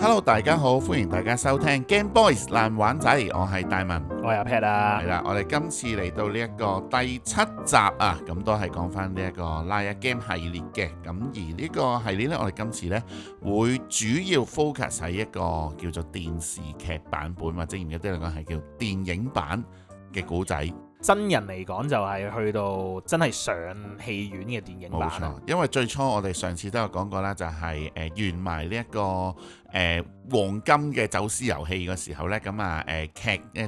Hello， 大家好，歡迎大家收聽 Game Boys 爛玩仔，我係大文，我係阿 Pat 啊。係啦，我哋今次嚟到呢一個第7集啊，咁都係講翻呢一個拉一 game 系列嘅，咁而呢個系列呢，我哋今次呢會主要 focus 喺一個叫做電視劇版本，或者嚴格啲嚟講係叫電影版嘅古仔。真人嚟講就係去到真係上戲院嘅電影版。冇錯，因為最初我哋上次都有講過啦，就係完埋呢一個黃金嘅走私遊戲嘅時候呢，咁啊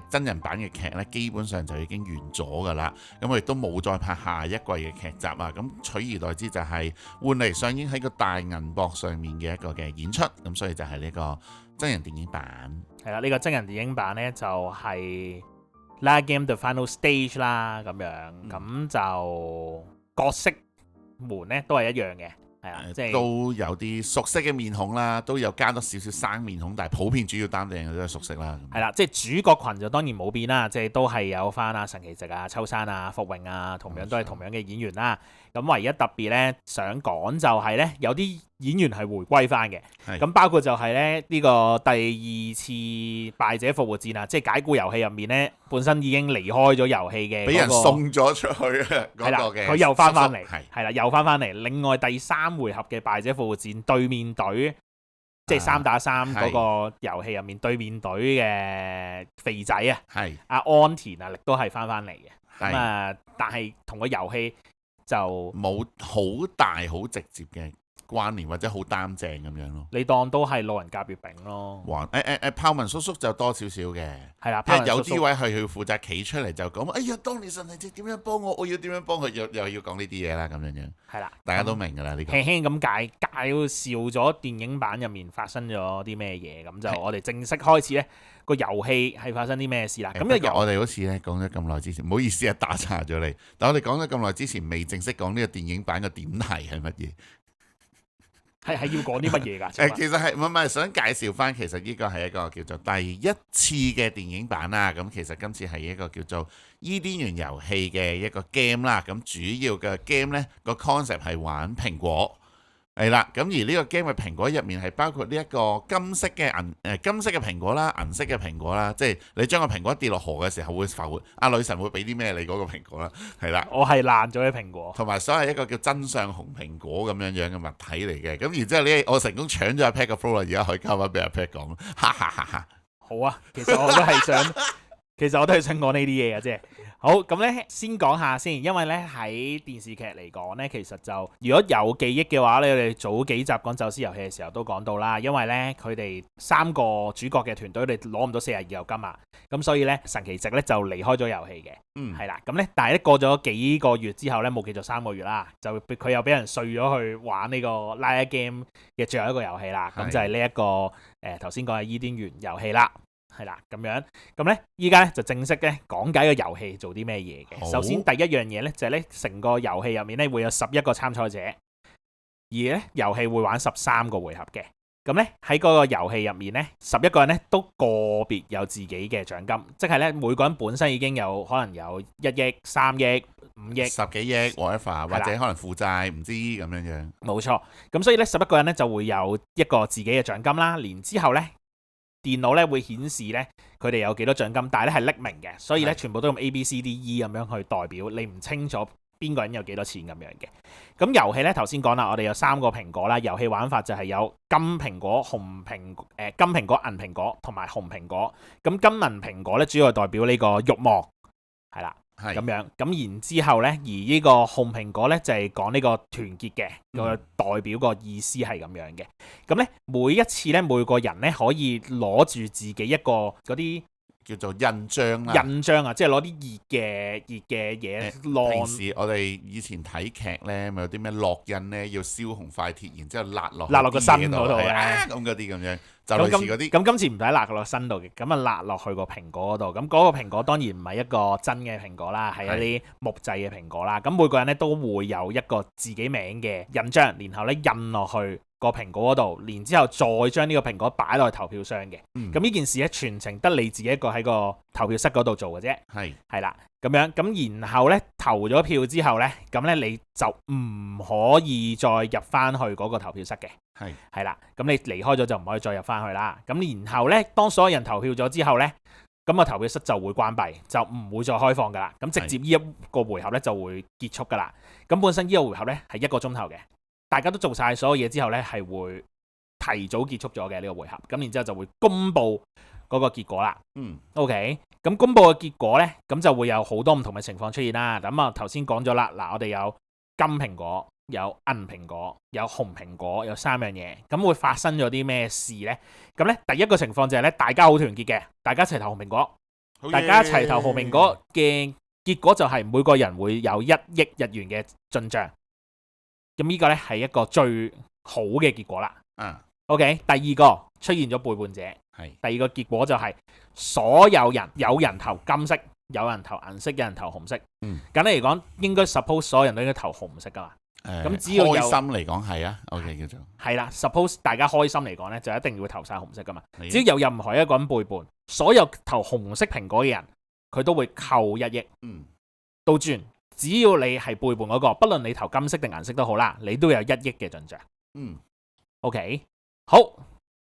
真人版嘅劇呢，基本上就已經完咗噶啦，咁我亦都冇再拍下一季嘅劇集啊，咁取而代之就係換嚟上映喺個大銀幕上面嘅一個嘅演出，咁所以就係呢個真人電影版。係啦，呢個真人電影版呢，就係拉 game The Final Stage 啦，咁樣咁就角色們呢都係一樣嘅，係啊，即係都有啲熟悉嘅面孔啦，都有加多少少生面孔，但係普遍主要擔正嘅都係熟悉啦。係啦，即係主角群就當然冇變啦，即係都係有翻啊神奇直啊、秋山啊、福榮啊，同樣都係同樣嘅演員啦。咁唯一特別咧想講就係咧，有啲演員係回歸翻嘅。咁包括就係咧呢個第2次敗者復活戰啊，即係解故遊戲入面咧，本身已經離開咗遊戲嘅，俾人送咗出去啊！嗰個嘅佢又翻嚟，係啦，又翻嚟。另外第3回合嘅敗者復活戰對面隊，即係3打3嗰個遊戲入面對面隊嘅肥仔啊，係阿安田啊，亦都係翻嚟嘅。係咁啊，但係同個遊戲就冇好大好直接嘅關聯，或者好擔正咁樣咯。你當都係路人甲乙丙咯。豹文叔叔就多少少嘅，係啦，因為有啲位係佢負責企出嚟就講，哎呀，當年神奇直點樣幫我，我要點樣幫佢，又要講呢啲嘢啦，咁樣。係啦，大家都明㗎啦，呢個輕輕咁介紹咗電影版入面發生咗啲咩嘢，咁就我哋正式開始咧個遊戲係發生啲咩事啦。咁我哋好似咧講咗咁耐之前，唔好意思啊，打岔咗你。但我哋講咗咁耐之前，未正式講呢個電影版嘅點題係乜嘢？係要講啲乜嘢㗎？其實係唔係想介紹翻，其實呢個係一個叫做第1次嘅電影版啦。咁其實今次係一個叫做伊甸園遊戲嘅一個 game 啦。咁主要嘅 game 呢個 concept 係玩蘋果。係啦，咁而呢個 game 嘅蘋果入面係包括呢一個金色嘅蘋果啦，銀色嘅蘋果啦，即係你將個蘋果跌落河嘅時候會浮活，阿女神會俾啲咩你嗰個蘋果啦？係啦，我係爛咗嘅蘋果，同埋所謂一個叫真相紅蘋果咁樣嘅物體嚟嘅。咁然之後我成功搶咗阿 Pat 個 flow 啦，而家可以交翻俾阿 Pat 講，哈哈哈哈！好啊，其實我都係想講呢啲嘢嘅啫。好，咁咧先講下先，因為咧喺電視劇嚟講咧，其實就如果有記憶嘅話咧，我哋早幾集講走私遊戲嘅時候都講到啦，因為咧佢哋3個主角嘅團隊，佢哋攞唔到42油金啊，咁所以咧神奇直咧就離開咗遊戲嘅，係啦，咁咧但係咧過咗幾個月之後咧，冇記錯3個月啦，就佢又俾人碎咗去玩呢個拉一 game 嘅最後一個遊戲啦，咁就係呢一個頭先講嘅伊甸園遊戲啦。係啦，咁樣，咁咧依家咧就正式咧講解個遊戲做啲咩嘢嘅。首先第一樣嘢咧就係咧成個遊戲入面咧會有11個參賽者，而咧遊戲會玩13個回合嘅。咁咧喺嗰個遊戲入面咧，11個人咧都個別有自己嘅獎金，即係咧每個人本身已經有可能有1億、3億、5億、10幾億 whatever，或者可能負債唔知咁樣。冇錯，咁所以咧11個人咧就會有一個自己嘅獎金啦。然之後咧，電腦咧會顯示咧佢哋有幾多獎金，但係咧係匿名嘅，所以咧全部都用 A、B、C、D、E 咁樣去代表，你唔清楚邊個人有幾多錢咁樣嘅。咁遊戲咧頭先講啦，我哋有3個蘋果啦，遊戲玩法就係有金蘋果、金蘋果、銀蘋果同埋紅蘋果。咁金銀蘋果咧主要係代表呢個慾望，係啦。咁樣，咁然之後呢，而呢個紅蘋果呢，就係講呢個團結嘅個代表個意思係咁樣嘅。咁呢，每一次呢，每個人呢，可以攞住自己一個嗰啲叫做印章啦，印章啊，即係攞啲熱嘅嘢。平時我哋以前睇劇呢，咪有啲咩烙印呢？要燒紅塊鐵，然之後辣落個身嗰度咧，咁嗰啲咁樣，就類似嗰啲。咁今次唔使辣落身度嘅，咁啊辣落去個蘋果嗰度。咁嗰個蘋果當然唔係一個真嘅蘋果啦，係一啲木製嘅蘋果啦。咁每個人咧都會有一個自己名嘅印章，然後咧印落去個蘋果嗰度，然之後再將呢個蘋果擺落去投票箱嘅。咁呢件事咧全程得你自己一個喺個投票室嗰度做嘅啫。係啦，咁樣咁然後咧投咗票之後咧，咁咧你就唔可以再入翻去嗰個投票室嘅。係啦，咁你離開咗就唔可以再入翻去啦。咁然後咧，當所有人投票咗之後咧，咁個投票室就會關閉，就唔會再開放噶啦。咁直接呢一個回合咧就會結束噶啦。咁本身呢個回合咧係1個鐘頭嘅，大家都做晒所有嘢之後咧係會提早結束咗嘅呢個回合。咁然之後就會公佈嗰個結果啦。OK， 咁公佈嘅結果咧，咁就會有好多唔同嘅情況出現啦。咁啊頭先講咗啦，嗱我哋有金蘋果、有銀蘋果、有紅蘋果，有3樣嘢。咁會發生咗啲咩事呢？咁咧第一個情況就係咧，大家好團結嘅，大家一齊投紅蘋果，大家一齊投紅蘋果嘅結果就係每個人會有1億日元嘅進帳。咁呢個咧係一個最好嘅結果啦。OK， 第二個出現咗背叛者。第二個結果就係所有人有人投金色，有人投銀色，有人投紅色。簡單嚟講，應該 suppose 所有人都應該投紅色噶嘛。咁只要有開心嚟講係啊 ，OK 叫做係啦。suppose 大家開心嚟講咧，就一定要投晒紅色噶嘛。只要有任何一個人背叛，所有投紅色蘋果嘅人，佢都會扣1億。倒轉，只要你係背叛嗰個，不論你投金色定銀色都好啦，你都有1億嘅進帳。OK， 好。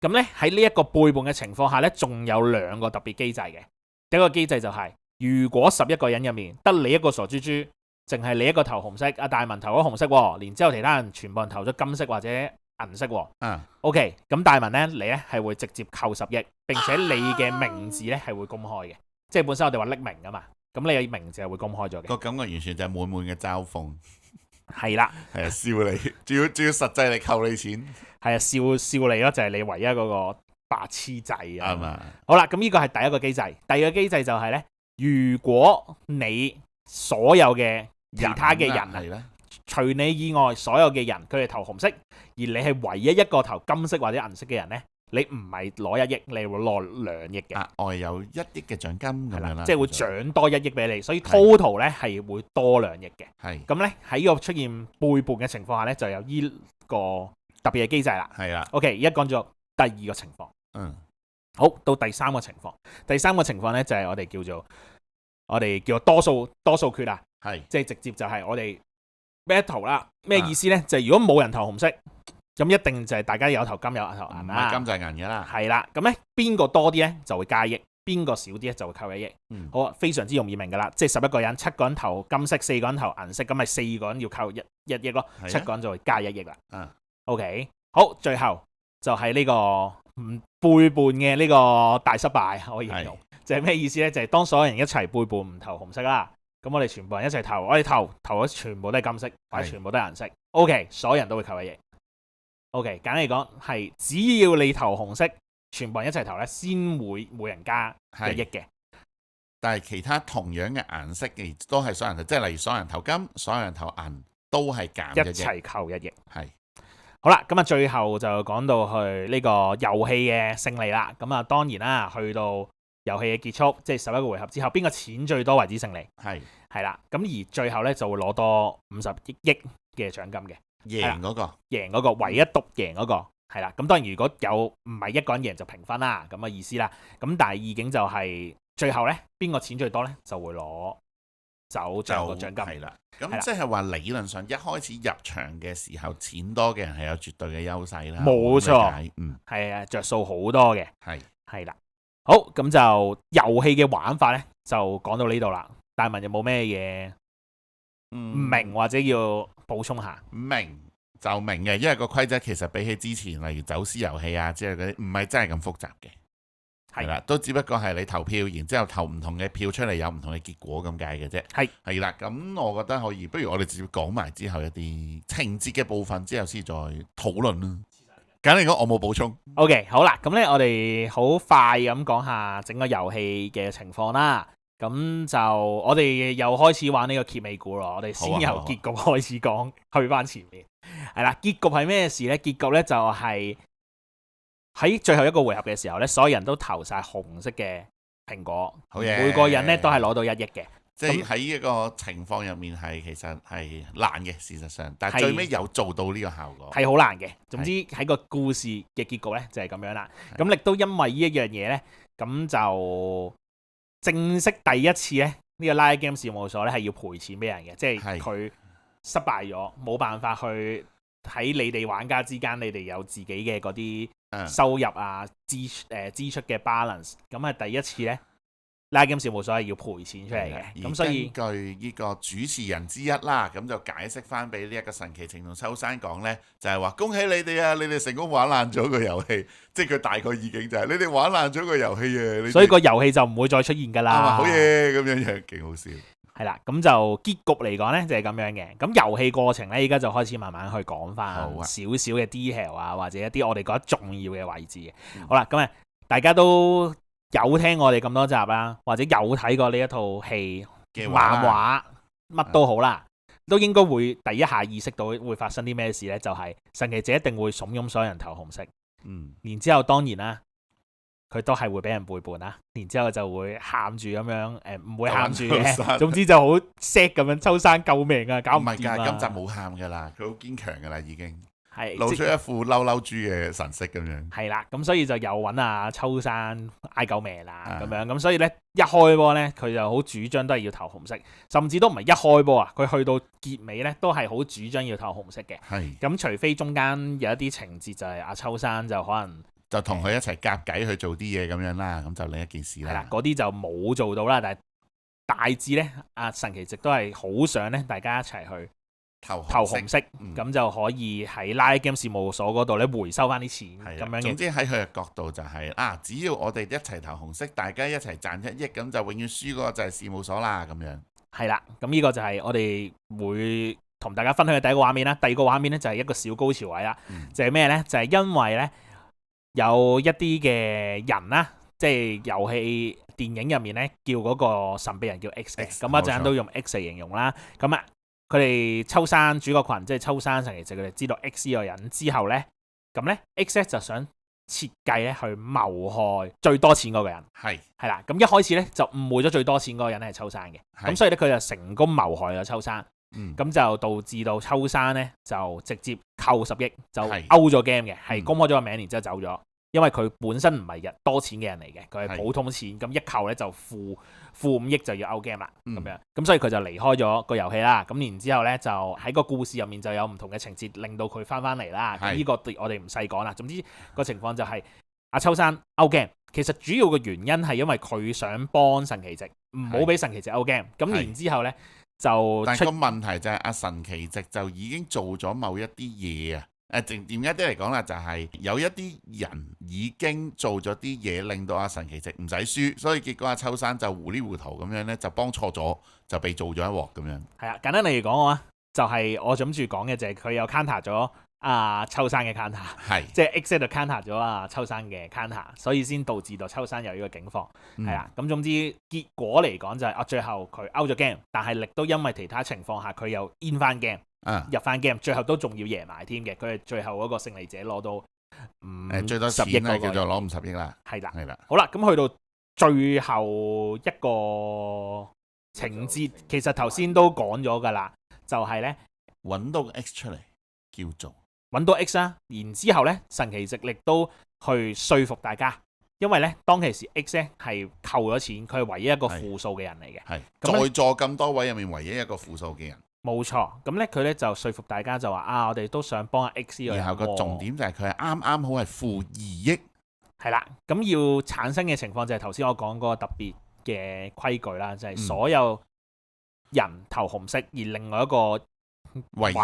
咁咧喺呢一個背叛嘅情況下咧，仲有2個特別機制嘅。第一個機制就係，如果11個人入面得你一個傻豬豬，淨係你一個投紅色，阿大文投咗紅色，然之後其他人全部人投咗金色或者銀色。OK， 咁大文咧，你咧係會直接扣10億，並且你嘅名字咧係會公開嘅，即係本身我哋話匿名噶嘛，咁你嘅名字係會公開咗嘅。個感覺完全就係滿滿嘅嘲諷。係啦，係啊，笑你，仲要實際嚟扣你錢。係啊，笑你咯，就係你唯一嗰個白痴仔啊。嘛。好啦，咁呢個係第一個機制。第二個機制就係咧，如果你所有嘅其他嘅人啊，除你以外所有嘅人，佢哋投紅色，而你係唯一一個投金色或者銀色嘅人咧，你唔係攞1億，你會攞2億嘅。額外有1億嘅獎金咁樣啦，即係會獎多1億俾你，所以 total 咧係會多2億嘅。咁咧喺呢個出現背叛嘅情況下咧，就有呢個特別嘅機制啦。OK， 而家講咗第二個情況。好，到第3個情況。第3個情況咧就係我哋叫做多數決啊。即係直接就係我哋 battle 啦。咩意思咧？就係如果冇人投紅色，咁一定就係大家有投金有投銀啦。金就係銀嘅啦。係啦，咁咧邊個多啲咧就會加1億，邊個少啲咧就會扣1億。好啊，非常之容易明噶啦，即係11個人，7個人投金色，4個人投銀色，咁咪4個人要扣1億咯，7個人就會加1億啦。OK， 好，最後就係呢個背叛嘅呢個大失敗，可以形容，就係咩意思咧？就係當所有人一齊背叛唔投紅色啦，咁我哋全部人一齊投，我哋投咗全部都係金色，或者全部都係銀色。OK， 所有人都會扣1億。OK， 簡單嚟講係只要你投紅色，全部人一齊投咧，先會每人加1億嘅。但係其他同樣嘅顏色嘅都係所有人投，即係例如所有人投金、所有人投銀都係減1億，一齊扣1億。好啦，咁啊最後就講到去呢個遊戲嘅勝利啦。咁啊當然啦，去到遊戲嘅結束，即係11個回合之後，邊個錢最多為止勝利。係啦，咁而最後咧就會攞多50億嘅獎金嘅。贏嗰個，唯一獨贏嗰個，係啦。咁當然如果有唔係一個人贏就平分啦，咁嘅意思啦。咁但係意境就係最後咧，邊個錢最多咧就會攞走獎個獎金。係啦，咁即係話理論上一開始入場嘅時候，錢多嘅人係有絕對嘅優勢啦。冇錯，係啊，着數好多嘅。係啦，好，咁就遊戲嘅玩法咧就講到呢度啦。大文有冇咩嘢唔明或者要補充下？明就明嘅，因為個規則其實比起之前例如走私遊戲啊之類嗰啲，唔係真係咁複雜嘅。係啦，都只不過係你投票，然之後投唔同嘅票出嚟，有唔同嘅結果咁解嘅啫。係啦，咁我覺得可以，不如我哋直接講埋之後一啲情節嘅部分，之後先再討論啦。簡單嚟講，我冇補充。OK， 好啦，咁咧我哋好快咁講下整個遊戲嘅情況啦。咁就我哋又開始玩呢個揭尾故咯。我哋先由結局開始講，去翻前面。係啦，結局係咩事呢？結局呢就係喺最後一個回合嘅時候呢，所有人都投晒紅色嘅蘋果，每個人呢都係攞到1億嘅。即係喺一個情況入面係其實係難嘅，事實上，但係最尾有做到呢個效果，係好難嘅。總之喺個故事嘅結局呢，就係咁樣啦。咁亦都因為呢一樣嘢呢，咁就正式第一次呢，呢個 Riot Games 事務所呢係要賠錢俾人嘅，即係佢失敗咗，冇辦法去喺你哋玩家之間，你哋有自己嘅嗰啲收入啊、支出嘅 balance， 咁係第一次呢。Riot Games 事務所係要賠錢出嚟嘅，咁所以根據呢個主持人之一啦，咁就解釋翻俾呢一個神奇情同秋山講呢，就係話恭喜你哋啊，你哋成功玩爛咗個遊戲，即係佢大概意境就係你哋玩爛咗個遊戲啊，所以個遊戲就唔會再出現㗎啦。好嘢咁樣樣，勁好笑。係啦，咁就結局嚟講呢，就係咁樣嘅。咁遊戲過程呢，依家就開始慢慢去講翻少少嘅 detail 啊，或者一啲我哋覺得重要嘅位置嘅。好啦，咁啊，大家都有聽我哋咁多集啦，或者有睇過呢一套戲嘅漫畫，乜都好啦，都應該會第一下意識到會發生啲咩事呢？就係神奇姐一定會慫恿所有人投紅色，然之後當然啦，佢都係會俾人背叛啦，然之後就會喊住咁樣，唔會喊住嘅，總之就好 sad 咁樣，秋山救命啊，搞唔掂啊！今集冇喊噶啦，佢好堅強噶啦，已經。係露出一副嬲嬲豬嘅神色咁樣，係啦，咁所以就又揾阿秋山嗌救命啦咁樣，咁所以呢，一開波呢，佢就好主張都係要投紅色，甚至都唔係一開波啊，佢去到結尾呢，都係好主張要投紅色嘅。係咁除非中間有一啲情節就係阿秋山就可能就同佢一齊夾計去做啲嘢咁樣啦，咁就另一件事啦。係啦，嗰啲就冇做到啦，但係大致呢，阿神奇直都係好想呢，大家一齊去投紅色，咁就可以喺 Riot Games 事務所嗰度咧回收翻啲錢咁樣嘅。總之喺佢嘅角度就係只要我哋一齊投紅色，大家一齊賺1億，咁就永遠輸嗰個就係事務所啦咁樣。係啦，咁呢個就係我哋會同大家分享嘅第一個畫面啦。第二個畫面咧就係一個小高潮位啦，就係咩咧？就係因為咧有一啲嘅人啦，即係遊戲電影入面咧叫嗰個神秘人叫 X 嘅，咁一陣間都用 X 嚟形容啦。咁啊〜佢哋秋山主角群，即係秋山神奇直，佢哋知道 X 呢個人之後呢，咁呢 X 就想設計咧去謀害最多錢嗰個人。係啦，咁一開始呢，就誤會咗最多錢嗰個人係秋山嘅，咁所以呢，佢就成功謀害咗秋山，咁就導致到秋山呢，就直接扣10億，就 out 咗 game 嘅，係公開咗個名，然之後走咗。因為佢本身唔係多錢嘅人嚟嘅，佢係普通錢，咁一扣咧就負5億就要 out game 啦，咁樣，咁所以佢就離開咗個遊戲啦。咁然之後咧就喺個故事入面就有唔同嘅情節，令到佢翻嚟啦。咁呢個我哋唔細講啦。總之個情況就係阿秋山 out game，其實主要嘅原因係因為佢想幫神奇直，唔好俾神奇直 out game。咁然之後咧就但係個問題就係阿神奇直就已經做咗某一啲嘢啊。點解啲嚟講啦，就係有一啲人已經做咗啲嘢，令到阿神奇直唔使輸，所以結果阿秋山就糊裡糊塗咁樣咧，就幫錯咗，就被做咗一鑊咁樣。係啊，簡單嚟講嘅話，就係我諗住講嘅就係佢有 counter 咗阿秋山嘅 counter， 即係 X 就 counter 咗阿秋山嘅 counter， 所以先導致到秋山有呢個境況。係啦，咁總之結果嚟講就係最後佢 out 咗 game， 但係亦都因為其他情況下佢又 in 翻 game。入翻 game， 最後都仲要贏埋添嘅，佢係最後嗰個勝利者攞到最多10億啦，叫做攞50億啦。係啦，好啦，咁去到最後一個情節，其實頭先都講咗噶啦，就係咧揾到 X 出嚟，叫做揾到 X 啦。然之後咧，神奇直力都去說服大家，因為咧當其時 X 咧係扣咗錢，佢係唯一一個負數嘅人嚟嘅，係在座咁多位入面唯一一個負數嘅人。冇錯，咁咧佢咧就說服大家就話我哋都想幫阿 X 呢個人。然後個重點就係佢係啱啱好係負2億。係啦，咁要產生嘅情況就係頭先我講嗰個特別嘅規矩啦，就係所有人投紅色，而另外一個唯一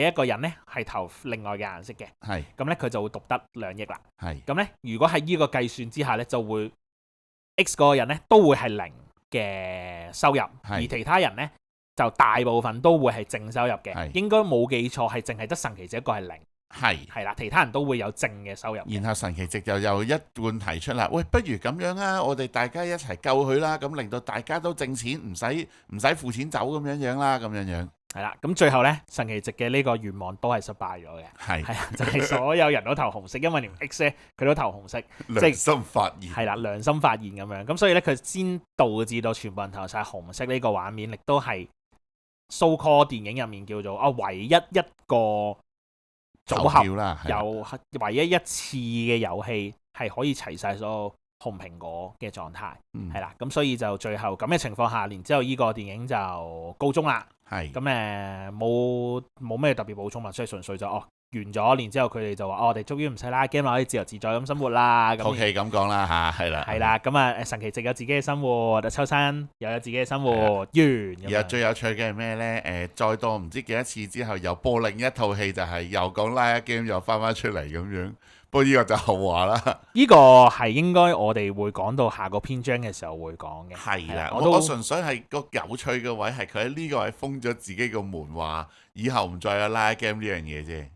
一個人咧係投另外嘅顏色嘅。係。咁咧佢就會獨得2億啦。係。咁咧如果喺呢個計算之下咧，就會 X 嗰個人咧都會係0嘅收入，而其他人咧就大部分都會係正收入嘅，應該冇記錯係淨係得神奇直一個係0，係啦，其他人都會有正嘅收入。然後神奇直就又一貫提出啦，喂，不如咁樣啊，我哋大家一齊救佢啦，咁令到大家都掙錢，唔使付錢走咁樣樣啦，咁樣樣。係啦，咁最後咧，神奇值嘅呢個願望都係失敗咗嘅。係係啊，就係所有人都投紅色，因為連 X 咧佢都投紅色，良心發現。係啦，良心發現咁樣。咁所以咧，佢先導致到全部人投晒紅色呢個畫面，亦都係 so call 電影入面叫做唯一一個組合啦，有唯一一次嘅遊戲係可以齊晒所有紅蘋果嘅狀態，係啦。咁所以就最後咁嘅情況下，然之後呢個電影就告終啦。係咁冇咩特別補充嘛，所以純粹就完咗，然之後佢哋就話我哋終於唔使啦 game 可以自由自在咁生活啦。OK 咁講啦嚇，係啦。係啦，咁神奇值有自己嘅生活，秋生又有自己嘅生活，完。而最有趣嘅係咩呢？再多唔知幾多次之後，又播另一套戲，就係又講拉 game 又翻出嚟咁樣。不過呢個就後話啦。呢個係應該我哋會講到下個篇章嘅時候會講嘅。係啦，我純粹係個有趣嘅位係佢喺呢個位封咗自己個門，話以後唔再有拉 game 呢樣嘢啫。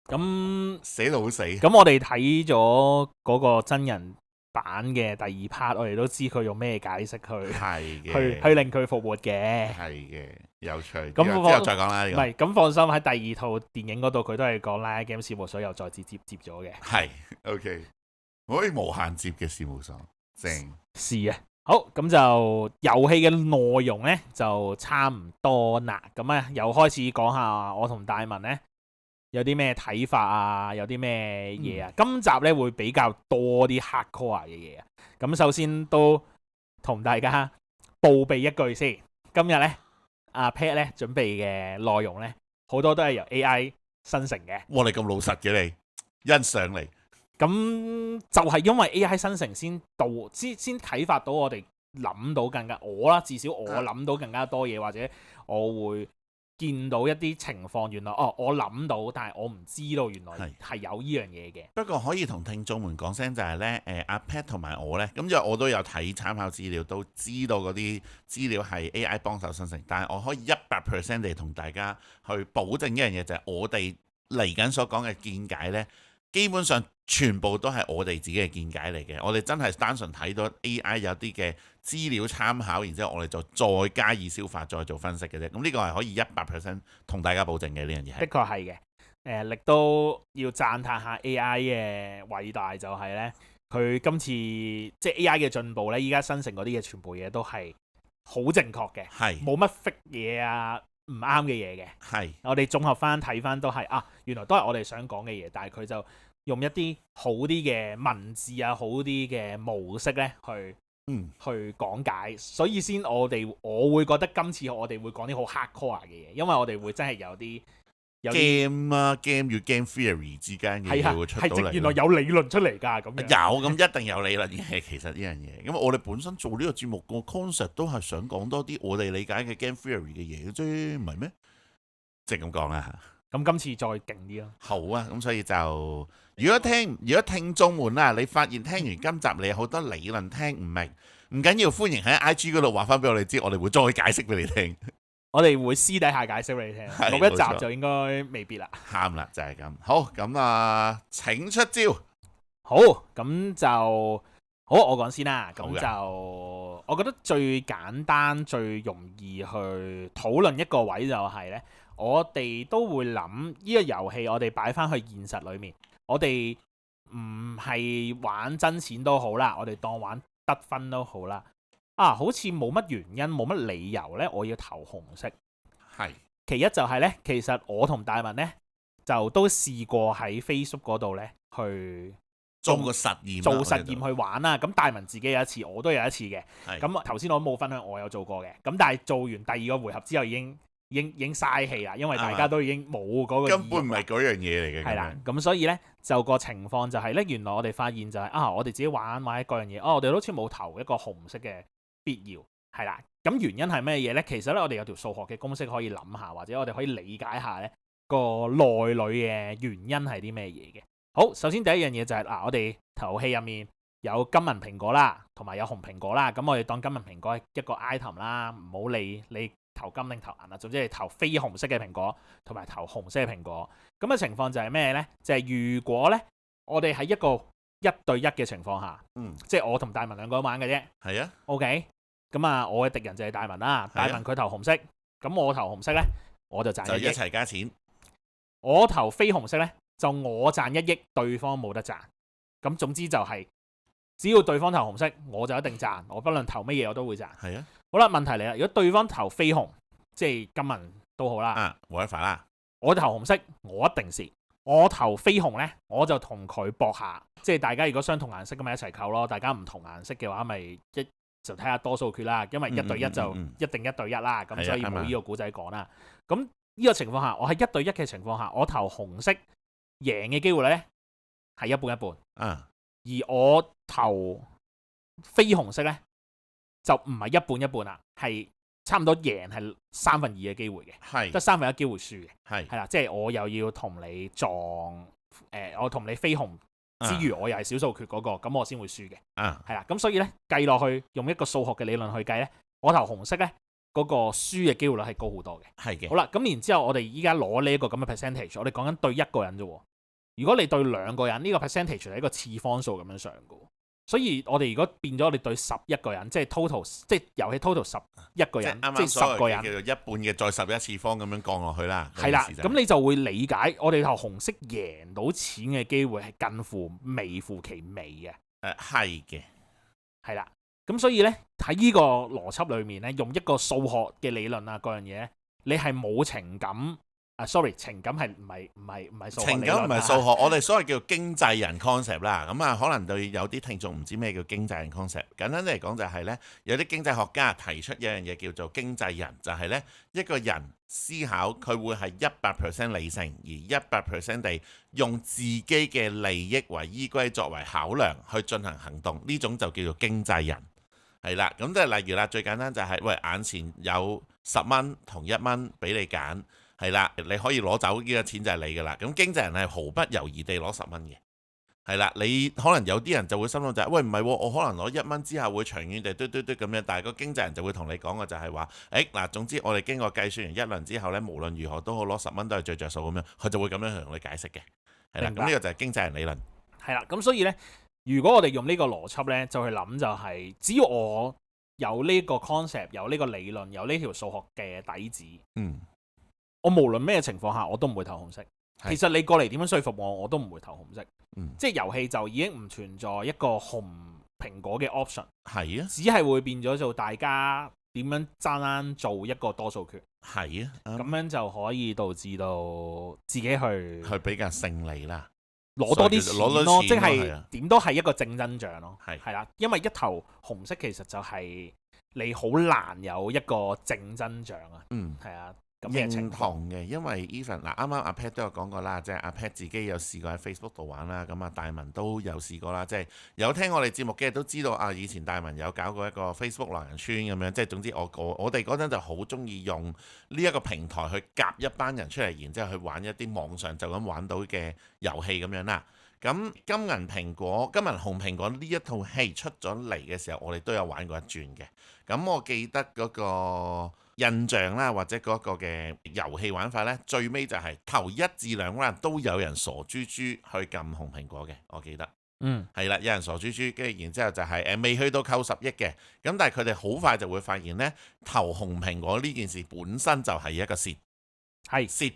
咁死老死。咁我哋睇咗嗰個真人版嘅第二 part，我哋都知佢用咩解釋去令佢復活嘅。係嘅，有趣。咁之後再講啦。唔係，咁放心喺第二套電影嗰度，佢都係講拉 game 事務所又再接咗嘅。係 OK， 可以無限接嘅事務所，正是啊。好，咁就遊戲嘅內容呢，就差唔多啦。咁啊，又開始講下我同大文呢有啲咩睇法啊，有啲咩嘢啊。今集呢會比較多啲 hardcore 嘅嘢啊。咁首先都同大家報備一句先，今日呢阿 Pat 呢準備嘅內容呢，好多都係由 AI 生成嘅。哇！你咁老實嘅你，欣賞你。咁就係因為 AI 生成先啟發到我哋諗到更加至少我諗到更加多嘢，或者我會見到一啲情況，原來我諗到，但係我唔知道原來係有呢樣嘢嘅。不過可以同聽眾們講聲就係呢，阿 Pat 同埋我呢，咁因為我都有睇參考資料，都知道嗰啲資料係 AI 幫手生成，但係我可以100% 地同大家去保證一樣嘢，就係我哋嚟緊所講嘅見解呢，基本上全部都係我哋自己嘅見解嚟嘅。我哋真係單純睇到 AI 有啲嘅資料參考，然之後我哋就再加以消化，再做分析嘅啫。咁呢個係可以100% 同大家保證嘅呢樣嘢。的確係嘅。亦都要讚嘆下 AI 嘅偉大，就係呢，佢今次即係 AI 嘅進步呢，依家生成嗰啲嘢全部嘢都係好正確嘅，冇乜 fake 嘢啊，唔啱嘅嘢嘅。我哋綜合翻睇翻都係原來都係我哋想講嘅嘢，但係佢就用一啲好啲嘅文字啊，好啲嘅模式咧，去講解，所以先我會覺得今次我哋會講啲好 hardcore 嘅嘢，因為我哋會真係有啲 game 與 game theory 之間嘅嘢會出到嚟。原來有理論出嚟㗎，咁樣有，咁一定有理論嘅。其實呢樣嘢，咁我哋本身做呢個節目個 concept 都係想講多啲我哋理解嘅 game theory 嘅嘢啫，唔係咩？即係咁講啦。咁今次再勁啲咯。好啊，咁所以就如果聽眾們啦，你發現聽完今集你有好多理論聽唔明，唔緊要，歡迎喺 IG 嗰度話翻俾我哋知，我哋會再解釋俾你聽。我哋會私底下解釋俾你聽，錄一集就應該未必啦。啱啦，就係咁。好，咁請出招。好，咁就好，我講先啦。咁就我覺得最簡單、最容易去討論一個位就係呢。我哋都會諗呢個遊戲，我哋擺翻去現實裏面，我哋唔係玩真錢都好啦，我哋當玩得分都好啦。好似冇乜原因，冇乜理由呢，我要投紅色。其一就係呢，其實我同大文呢，就都試過喺 Facebook 嗰度呢去做個實驗，去玩啦。咁大文自己有一次，我都有一次嘅。咁頭先我都冇分享，我有做過嘅。咁但係做完第二個回合之後已經嘥氣啦，因為大家都已經冇嗰個根本唔係嗰樣嘢嚟嘅。係啦，咁所以呢，就個情況就係呢，原來我哋發現就係我哋自己玩或者各樣嘢，我哋好似冇投一個紅色嘅必要，係啦。咁原因係咩嘢呢？其實呢，我哋有條數學嘅公式可以諗下，或者我哋可以理解下呢個內裏嘅原因係啲咩嘢嘅。好，首先第一樣嘢就係我哋遊戲入面有金銀蘋果啦，同埋有紅蘋果啦。咁我哋當金銀蘋果係一個 item 啦，唔好理你投金定投銀啦，總之係投非紅色嘅蘋果同埋投紅色嘅蘋果。咁嘅情況就係咩呢？就係如果呢，我哋喺一個1對1嘅情況下，即係我同大文兩個人玩嘅啫。係啊。OK，咁我嘅敵人就係大文啦。大文佢投紅色，咁我投紅色呢，我就賺就一1億。齊加錢。我投非紅色呢，就我賺1億，對方冇得賺。咁總之就係、只要對方投紅色，我就一定賺。我不論投乜嘢我都會賺。係啊，好啦，問題嚟啦，如果對方投非紅，即係金銀都好啦，whatever 啦，我投紅色，我一定蝕。我投非紅呢，我就同佢搏下，即係大家如果相同顏色咁咪一齊扣咯。大家唔同顏色嘅話，咪就睇下多數決啦。因為1對1就一定1對1啦，咁所以冇呢個古仔講啦。咁呢個情況下，我喺1對1嘅情況下，我投紅色贏嘅機會呢係一半一半。而我投非紅色呢，就唔係一半一半啦，係差唔多贏係2/3嘅機會嘅，得1/3機會輸嘅，係啦，即係我又要同你撞，我同你非紅之餘，我又係少數決嗰個，咁我先會輸嘅，係啦，咁所以呢，計落去用一個數學嘅理論去計呢，我投紅色呢，嗰個輸嘅機會率係高好多嘅，係嘅。好啦，咁然之後我哋依家攞呢一個咁嘅 percentage，我哋講緊對1個人啫喎。如果你對2個人，呢個 percentage 係一個次方數咁樣上嘅，所以我哋如果變咗我哋對11個人，即係 total， 即係遊戲 total 11個人，即係10個人，叫做一半嘅再11次方咁樣降落去啦。係啦，咁你就會理解我哋投紅色贏到錢嘅機會係近乎微乎其微嘅。係嘅，係啦，咁所以呢，喺呢個邏輯裏面呢，用一個數學嘅理論啊，嗰樣嘢，你係冇情感。sorry， 情感係唔係數學？情感唔係數學，我哋所謂叫經濟人 concept 啦。咁可能對有啲聽眾唔知咩叫經濟人 concept。簡單啲嚟講就係呢，有啲經濟學家提出一樣嘢叫做經濟人，就係呢一個人思考佢會係100% 理性，而100% 地用自己嘅利益為依歸作為考量去進行行動，呢種就叫做經濟人。係啦，咁即係例如啦，最簡單就係喂，眼前有10蚊同1蚊俾你揀。係啦，你可以攞走呢個錢就係你噶啦。咁經濟人係毫不猶豫地攞10蚊嘅。係啦，你可能有啲人就會心諗就係，喂，唔係，我可能攞1蚊之後會長遠地嘟咁樣，但係個經濟人就會同你講嘅就係話，嗱，總之我哋經過計算完一輪之後呢，無論如何都好攞10蚊都係最着數咁樣，佢就會咁樣同你解釋嘅。係啦，咁呢個就係經濟人理論。係啦，咁所以呢，如果我哋用呢個邏輯呢，就去諗就係，只要我有呢個 concept， 有呢個理論，有呢條數學嘅底子，我無論咩情況下我都唔會投紅色。其實你過嚟點樣說服我都唔會投紅色。即係遊戲就已經唔存在一個紅蘋果嘅 option。係啊，只係會變咗做大家點樣爭做一個多數決。係啊，咁樣就可以導致到自己去比較勝利啦，攞多啲錢咯，即係點都係一個正增長咯。係啦，因為一投紅色其實就係你好難有一個正增長啊。係啊。認同嘅，因為 even 嗱，啱啱阿 Pat 都有講過啦，即係阿 Pat 自己有試過喺 Facebook 度玩啦，咁啊大文都有試過啦，即係有聽我哋節目嘅都知道啊，以前大文有搞過一個 Facebook 狼人村咁樣，即係總之我哋嗰陣就好中意用呢一個平台去夾一班人出嚟，然之後去玩一啲網上就咁玩到嘅遊戲咁樣啦。咁金銀紅蘋果呢一套戲出咗嚟嘅時候，我哋都有玩過一轉嘅。咁我記得嗰個印象啦，或者嗰個嘅遊戲玩法呢，最尾就係頭1至2 round 都有人傻豬豬去撳紅蘋果嘅，我記得。係啦，有人傻豬豬，跟住然之後就係未去到扣10億嘅，咁但係佢哋好快就會發現呢，投紅蘋果呢件事本身就係一個蝕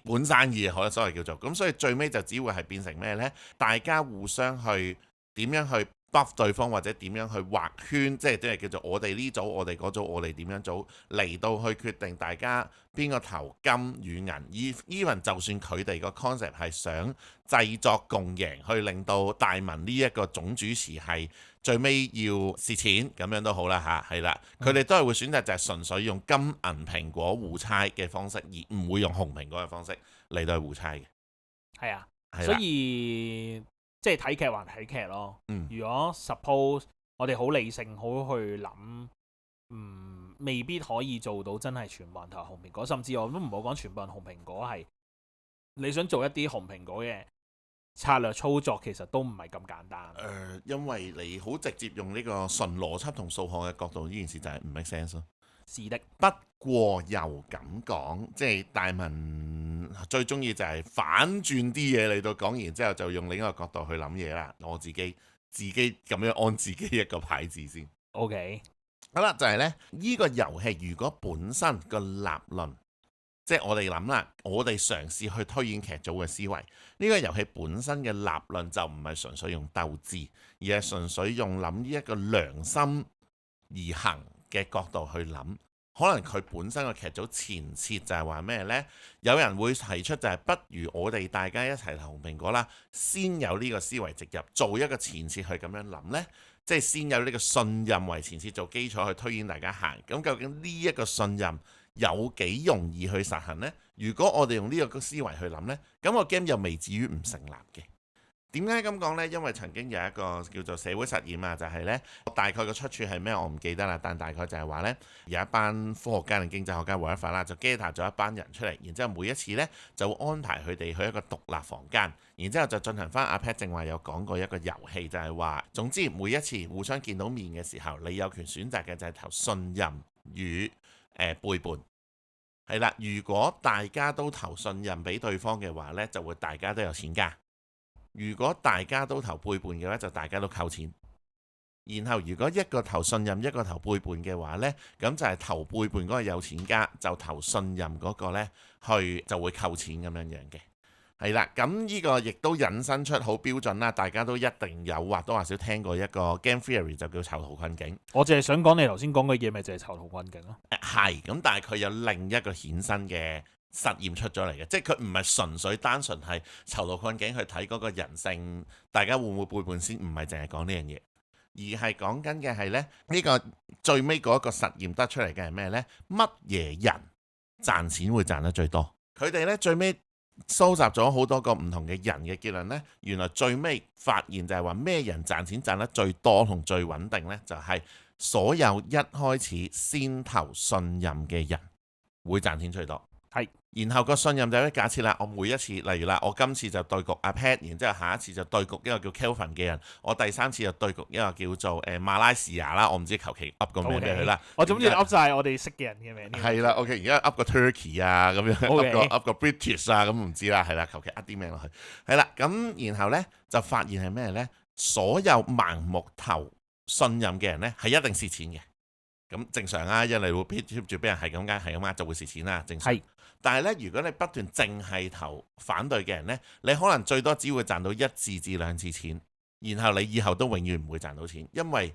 本生意，可所謂叫做咁，所以最尾就只會係變成咩呢？大家互相去點樣去 buff 對方，或者點樣去畫圈，即係叫做我哋呢組，我哋嗰組，我哋點樣組嚟到去決定大家邊個投金與銀。even 就算佢哋個 concept 係想製作共贏，去令到大文呢一個總主持係最尾要蝕錢咁樣都好啦嚇，係啦，佢哋都係會選擇就係純粹用金銀蘋果互猜嘅方式，而唔會用紅蘋果嘅方式嚟到去互猜嘅。係啊，所以即係睇劇還睇劇咯。如果 suppose 我哋好理性好去諗，未必可以做到真係全部人投紅蘋果，甚至我都唔好講全部人紅蘋果，係你想做一啲紅蘋果嘅策略操作，其實都唔係咁簡單。因為你好直接用呢個純邏輯同數學嘅角度，呢件事就係唔 make sense 咯。是的，不過又咁講，即係大文最中意就係反轉啲嘢嚟到講，然之後就用另一個角度去諗嘢啦。我自己咁樣按自己一個牌子先。OK， 好啦，就係呢個遊戲如果本身個立論即係我哋諗啦，我哋嘗試去推演劇組嘅思維。呢個遊戲本身嘅立論就唔係純粹用鬥智，而係純粹用諗呢一個良心而行嘅角度去諗。可能佢本身個劇組前設就係話咩呢？有人會提出就係不如我哋大家一齊投紅蘋果啦，先有呢個思維植入，做一個前設去咁樣諗呢。即係先有呢個信任為前設做基礎去推演大家行。咁究竟呢一個信任有幾容易去實行呢？如果我哋用呢個思維去諗呢，咁個 game 又未至於唔成立嘅。點解咁講呢？因為曾經有一個叫做社會實驗啊，就係呢，大概個出處係咩我唔記得啦，但大概就係話呢，有一班科學家定經濟學家whatever啦，就 gather 咗一班人出嚟，然之後每一次呢，就會安排佢哋去一個獨立房間，然之後就進行翻阿 Pat 正話有講過一個遊戲，就係話總之每一次互相見到面嘅時候，你有權選擇嘅就係投信任與背叛。係啦，如果大家都投信任俾對方嘅話呢，就會大家都有錢加。如果大家都投背叛嘅話，就大家都扣錢。然後如果一個投信任，一個投背叛嘅話呢，咁就係投背叛嗰個有錢加，就投信任嗰個呢去就會扣錢咁樣樣嘅。係啦，咁呢個亦都引申出好標準啦，大家都一定有或多或少聽過一個 game theory 就叫囚徒困境。我淨係想講你頭先講嘅嘢，咪就係囚徒困境咯。係，咁但係佢有另一個衍生嘅實驗出咗嚟嘅，即係佢唔係純粹單純係囚徒困境去睇嗰個人性，大家會唔會背叛先？唔係淨係講呢樣嘢，而係講緊嘅係呢個最尾嗰一個實驗得出嚟嘅係咩呢？乜嘢人賺錢會賺得最多？佢哋呢最尾收集咗好多個唔同嘅人嘅結論呢，原來最尾發現就係話咩人賺錢賺得最多同最穩定呢？就係所有一開始先投信任嘅人會賺錢最多。係，然後個信任就係假設啦，我每一次，例如啦，我今次就對局阿 Pat，然之後下一次就對局一個叫 Kelvin 嘅人，我第三次就對局一個叫做馬來西亞啦，我唔知求其噏個名俾佢啦。我總之噏晒我哋識嘅人嘅名。係啦，OK，而家噏個 Turkey 啊，咁樣噏個 British 啊，咁唔知啦，係啦，求其噏啲名落去。係啦，咁然後呢，就發現係咩呢？所有盲目投信任嘅人呢，係一定蝕錢嘅。咁正常啊，因為你會 keep 住俾人係咁呃就會蝕錢啦，正常。係。但係咧，如果你不斷淨係投反對嘅人呢，你可能最多只會賺到1次至2次錢，然後你以後都永遠唔會賺到錢，因為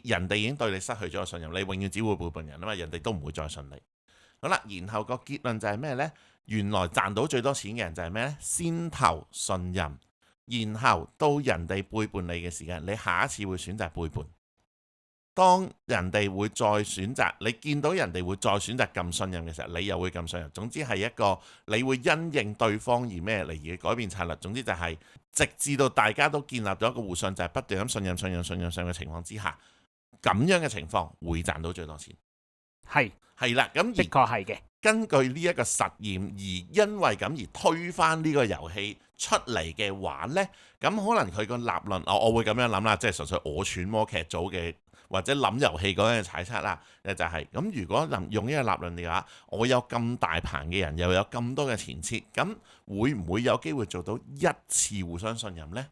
人哋已經對你失去咗信任，你永遠只會背叛人啊嘛，人哋都唔會再信你。好啦，然後個結論就係咩呢？原來賺到最多錢嘅人就係咩呢？先投信任，然後到人哋背叛你嘅時間，你下一次會選擇背叛。當人哋會再選擇，你見到人哋會再選擇咁信任嘅時候，你又會咁信任。總之係一個你會因應對方而咩嚟而改變策略。總之就係直至到大家都建立咗一個互信，就係不斷咁信任嘅情況之下，咁樣嘅情況會賺到最多錢。係啦，咁的確係嘅。根據呢一個實驗而因為咁而推翻呢個遊戲出嚟嘅話呢，咁可能佢個立論，我會咁樣諗啦，即係純粹我揣摩劇組嘅。或者諗遊戲嗰樣嘅猜測啦，就係咁。如果用呢個立論嘅話，我有咁大棚嘅人，又有咁多嘅前設，咁會唔會有機會做到一次互相信任呢？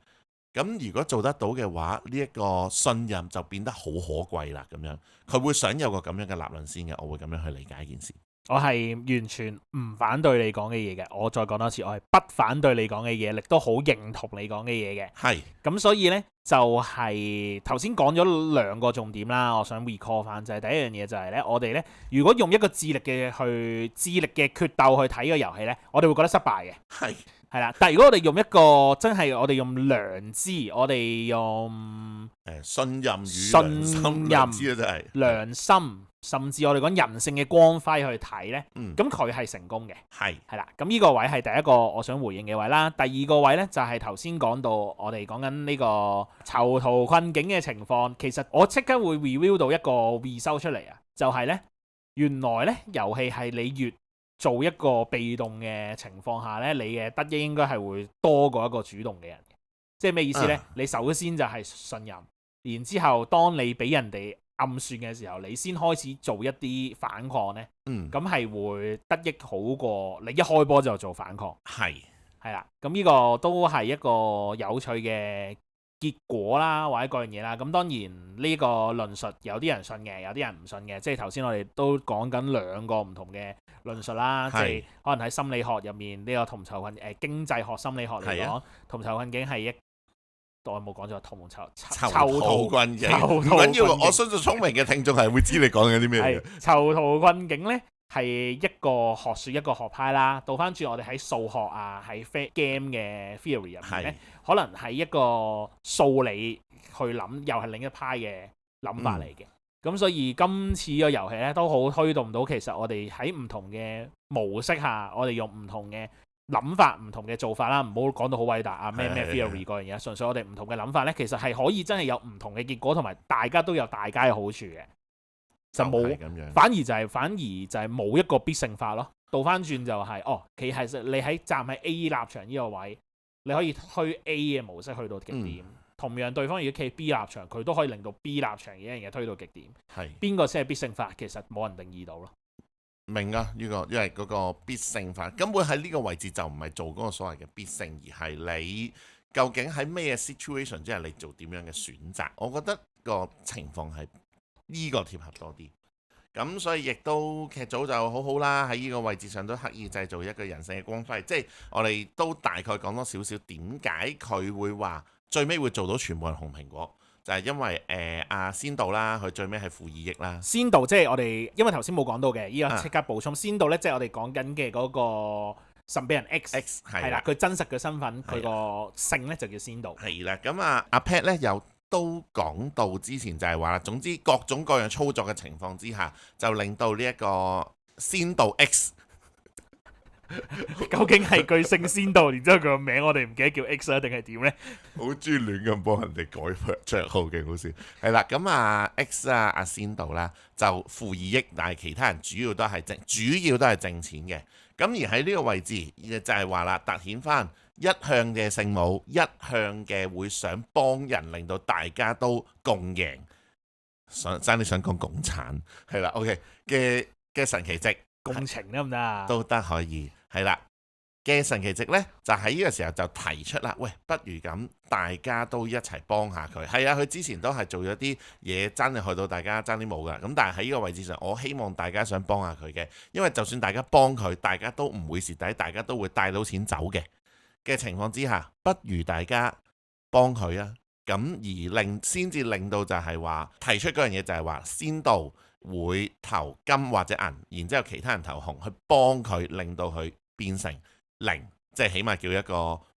咁如果做得到嘅話，呢一個信任就變得好可貴啦。咁樣佢會想有個咁樣嘅立論先嘅，我會咁樣去理解一件事。我係完全唔反對你講嘅嘢嘅，我再講多次，我係不反對你講嘅嘢，亦都好認同你講嘅嘢嘅。係，咁所以呢，就係頭先講咗2個重點啦，我想 recall 翻就係第一樣嘢就係呢：我哋呢，如果用一個智力嘅決鬥去睇個遊戲呢，我哋會覺得失敗嘅。係啦，但係如果我哋用一個真係我哋用良知，我哋用信任與良心，甚至我哋講人性嘅光輝去睇呢，咁佢係成功嘅。係啦，咁呢個位係第一個我想回應嘅位啦。第二個位呢，就係頭先講到我哋講緊呢個囚徒困境嘅情況，其實我即刻會 review 到一個 result 出嚟啊，就係呢，原來呢遊戲係你越做一個被動嘅情況下呢，你嘅得益應該係會多過一個主動嘅人。即係咩意思呢？你首先就係信任，然之後當你俾人哋暗算嘅時候，你先開始做一啲反抗呢，咁係會得益好過你一開波就做反抗。係啦，咁呢個都係一個有趣嘅結果啦，或者各樣嘢啦。咁當然呢個論述有啲人信嘅，有啲人唔信嘅。即係頭先我哋都講緊兩個唔同嘅論述啦。即係可能喺心理學入面呢個同仇困經濟學心理學嚟講，同仇困境係一。我冇講咗囚徒困境，唔緊要。我相信聰明嘅聽眾係會知你講緊啲咩嘅。囚徒困境咧係一個學説一個學派啦。倒翻轉我哋喺數學啊，喺 game 嘅 theory 入面咧，可能係一個數理去諗，又係另一派嘅諗法嚟嘅。咁所以今次個遊戲咧都好推動到，其實我哋喺唔同嘅模式下，我哋用唔同嘅諗法唔同嘅做法啦，唔好講到好偉大啊咩 theory 嗰樣嘢，純粹我哋唔同嘅諗法咧，其實係可以真係有唔同嘅結果，同埋大家都有大家嘅好處嘅，就冇反而就係冇一個必勝法咯。倒翻轉就係其實你喺站喺 A 立場呢個位，你可以推 A 嘅模式去到極點，同樣對方如果企 B 立場，佢都可以令到 B 立場嘅一樣嘢推到極點。邊個先係必勝法？其實冇人定義到咯。明啊，呢個因為嗰個必勝法根本喺呢個位置就唔係做嗰個所謂嘅必勝，而係你究竟喺咩 situation 之下你做點樣嘅選擇。我覺得個情況係呢個貼合多啲。咁所以亦都劇組就好好啦，喺呢個位置上都刻意製造一個人性嘅光輝。即係我哋都大概講多少少點解佢會話最尾會做到全部係紅蘋果。就係因為阿仙道啦，佢最尾係負2億啦。仙道即係我哋，因為頭先冇講到嘅，依家即刻補充。仙道咧，即係我哋講緊嘅嗰個神秘人 X 係啦，佢真實嘅身份，佢個姓咧就叫仙道。係啦，咁阿 Pat 咧又都講到之前就係話啦，總之各種各樣操作嘅情況之下，就令到呢一個仙道 X。究竟係佢姓仙道，然之後佢個名我哋唔記得叫 X 啊，定係點呢？好中意亂咁幫人哋改綽號嘅，好笑。係啦，咁X 啊，阿仙道啦，就負2億，但係其他人主要都係掙錢嘅。咁而喺呢個位置就係話啦，突顯翻一向嘅聖母，一向嘅會想幫人，令到大家都共贏。爭啲想講共產，係啦 ，OK 嘅神奇蹟。共情得唔得啊？都得可以，係啦嘅神奇蹟呢，就喺呢個時候就提出啦。喂，不如咁，大家都一齊幫下佢。係啊，佢之前都係做咗啲嘢，真係去到大家爭啲冇噶。咁但係喺呢個位置上，我希望大家想幫下佢嘅，因為就算大家幫佢，大家都唔會蝕底，大家都會帶到錢走嘅情況之下，不如大家幫佢啊。咁而先至令到就係話提出嗰樣嘢，就係話先到會投金或者銀，然之後其他人投紅去幫佢，令到佢變成0，即係起碼叫一個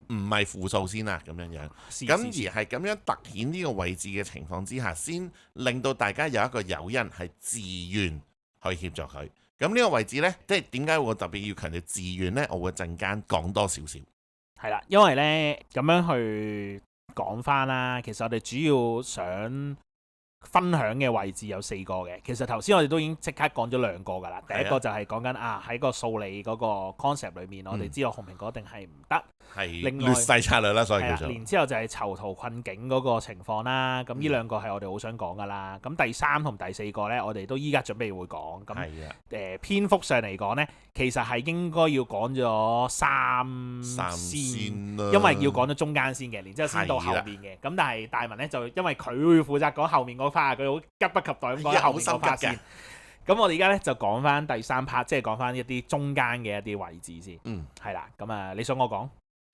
唔係負數先啦咁樣樣。咁而係咁樣突顯呢個位置嘅情況之下，先令到大家有一個誘因係自願去協助佢。咁呢個位置呢，即係點解我特別要強調自願呢？我會陣間講多少少。係啦，因為呢咁樣去講翻啦，其實我哋主要想分享嘅位置有4個嘅。其實頭先我哋都已經即刻講咗2個㗎啦。第一個就係講緊喺個數理嗰個 concept 裏面，我哋知道紅蘋果一定係唔得，另外劣勢策略啦，所以叫做。然之後就係囚徒困境嗰個情況啦。咁呢2個係我哋好想講㗎啦。咁第3同第4個呢，我哋都依家準備會講。咁篇幅上嚟講呢，其實係應該要講咗3先，因為要講咗中間先嘅，然之後先到後面嘅。咁但係大文呢，就因為佢會負責講後面嗰佢好急不及待咁講後面嗰 part 先。咁我哋而家咧就講翻第3 part， 即係講翻一啲中間嘅一啲位置先。係啦。咁你想我講？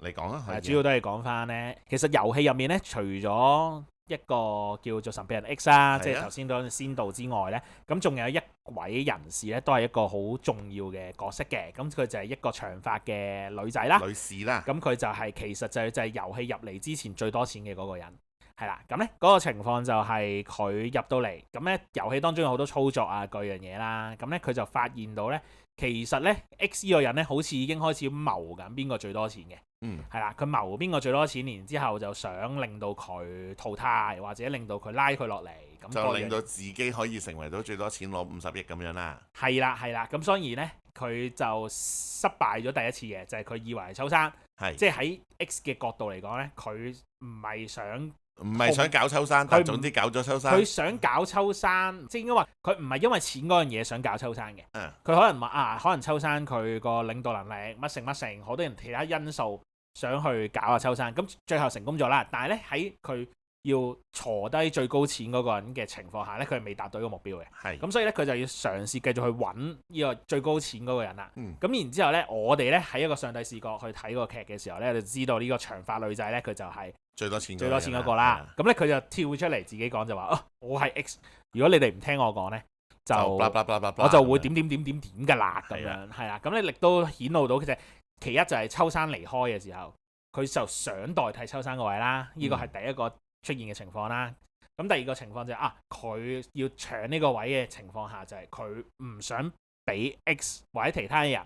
你講啊。主要都係講翻呢。其實遊戲入面呢，除咗一個叫做神秘人 X 啦，即係頭先講仙道之外呢，咁仲有一位人士呢，都係一個好重要嘅角色嘅。咁佢就係一個長髮嘅女仔啦，女士啦。咁佢就係其實就係遊戲入嚟之前最多錢嘅嗰個人。係啦，咁咧嗰個情況就係佢入到嚟，咁咧遊戲當中有好多操作啊，各樣嘢啦，咁咧佢就發現到咧，其實咧 X 呢個人咧好似已經開始謀緊邊個最多錢嘅。係啦，佢謀邊個最多錢，然之後就想令到佢淘汰，或者令到佢拉佢落嚟，咁就令到自己可以成為到最多錢攞50億咁樣啦。係啦，咁所以咧佢就失敗咗第一次嘅，就係佢以為係秋生，即係喺 X 嘅角度嚟講咧，佢唔係想搞秋生，但係總之搞咗秋生。佢想搞秋生，即係應該話佢唔係因為錢嗰樣嘢想搞秋生嘅。佢可能話可能秋生佢個領導能力乜成，好多人其他因素想去搞下秋生，咁最後成功咗啦。但係咧喺佢要坐低最高錢嗰個人嘅情況下咧，佢係未達到呢個目標嘅。係咁所以咧，佢就要嘗試繼續去揾呢個最高錢嗰個人啦。嗯咁然之後咧，我哋咧喺一個上帝視角去睇個劇嘅時候咧，就知道呢個長髮女仔咧，佢就係最多錢最多錢嗰個啦。咁咧佢就跳出嚟自己講就話：我係 X。如果你哋唔聽我講咧，就我就會點㗎啦咁樣。係啦，咁你亦都顯露到其一就係秋生離開嘅時候，佢就想代替秋生個位啦。呢個係第一個出現嘅情況啦。咁第二個情況就係佢要搶呢個位嘅情況下，就係佢唔想俾 X 或者其他人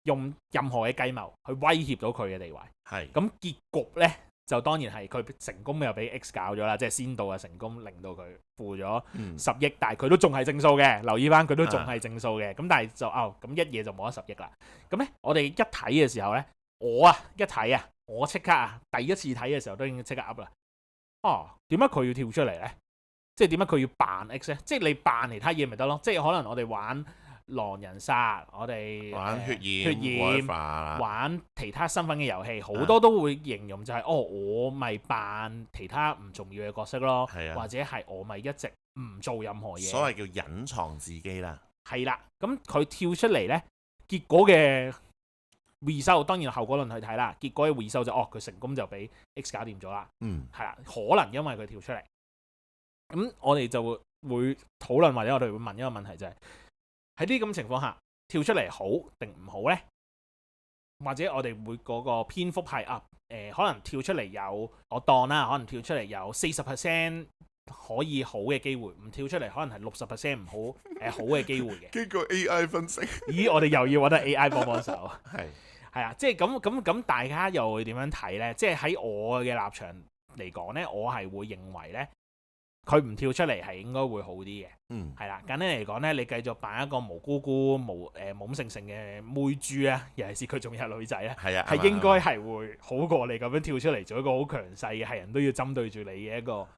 用任何嘅計謀去威脅到佢嘅地位。係咁結局呢，就當然係佢成功又俾 X 搞咗啦，即係先導嘅成功令到佢付咗10億，但係佢都仲係正數嘅。留意翻佢都仲係正數嘅。咁但係就咁一嘢就冇咗10億啦。咁呢，我哋一睇嘅時候呢，我即刻第一次睇嘅時候都已經即刻噏啦。點解佢要跳出嚟呢？即係點解佢要扮 X 呢？即係你扮其他嘢咪得咯？即係可能我哋玩狼人殺，我哋玩血染，玩其他身份嘅遊戲，好多都會形容就係我咪扮其他唔重要嘅角色咯，或者係我咪一直唔做任何嘢。所謂叫隱藏自己啦。係啦，咁佢跳出嚟呢，結果嘅回收當然後果論去睇啦，結果嘅回收就佢成功就俾 X 搞掂咗啦。係啦，可能因為佢跳出嚟，咁我哋就會討論或者我哋會問一個問題就係喺呢啲咁情況下跳出嚟好定唔好呢？或者我哋會嗰個篇幅係可能跳出嚟有我當啦，可能跳出嚟有40%可以好嘅機會，唔跳出嚟可能係60%唔好好嘅機會嘅。經過 AI 分析，咦，我哋又要揾得 AI 幫手。係啊，即係咁，大家又會點樣睇呢？即係喺我嘅立場嚟講呢，我係會認為呢，佢唔跳出嚟係應該會好啲嘅。係啦，簡單嚟講呢，你繼續扮一個無辜辜、懵盛盛嘅妹豬啊，尤其是佢仲有女仔啊，係應該係會好過你咁樣跳出嚟做一個好強勢嘅，係人都要針對住你嘅一個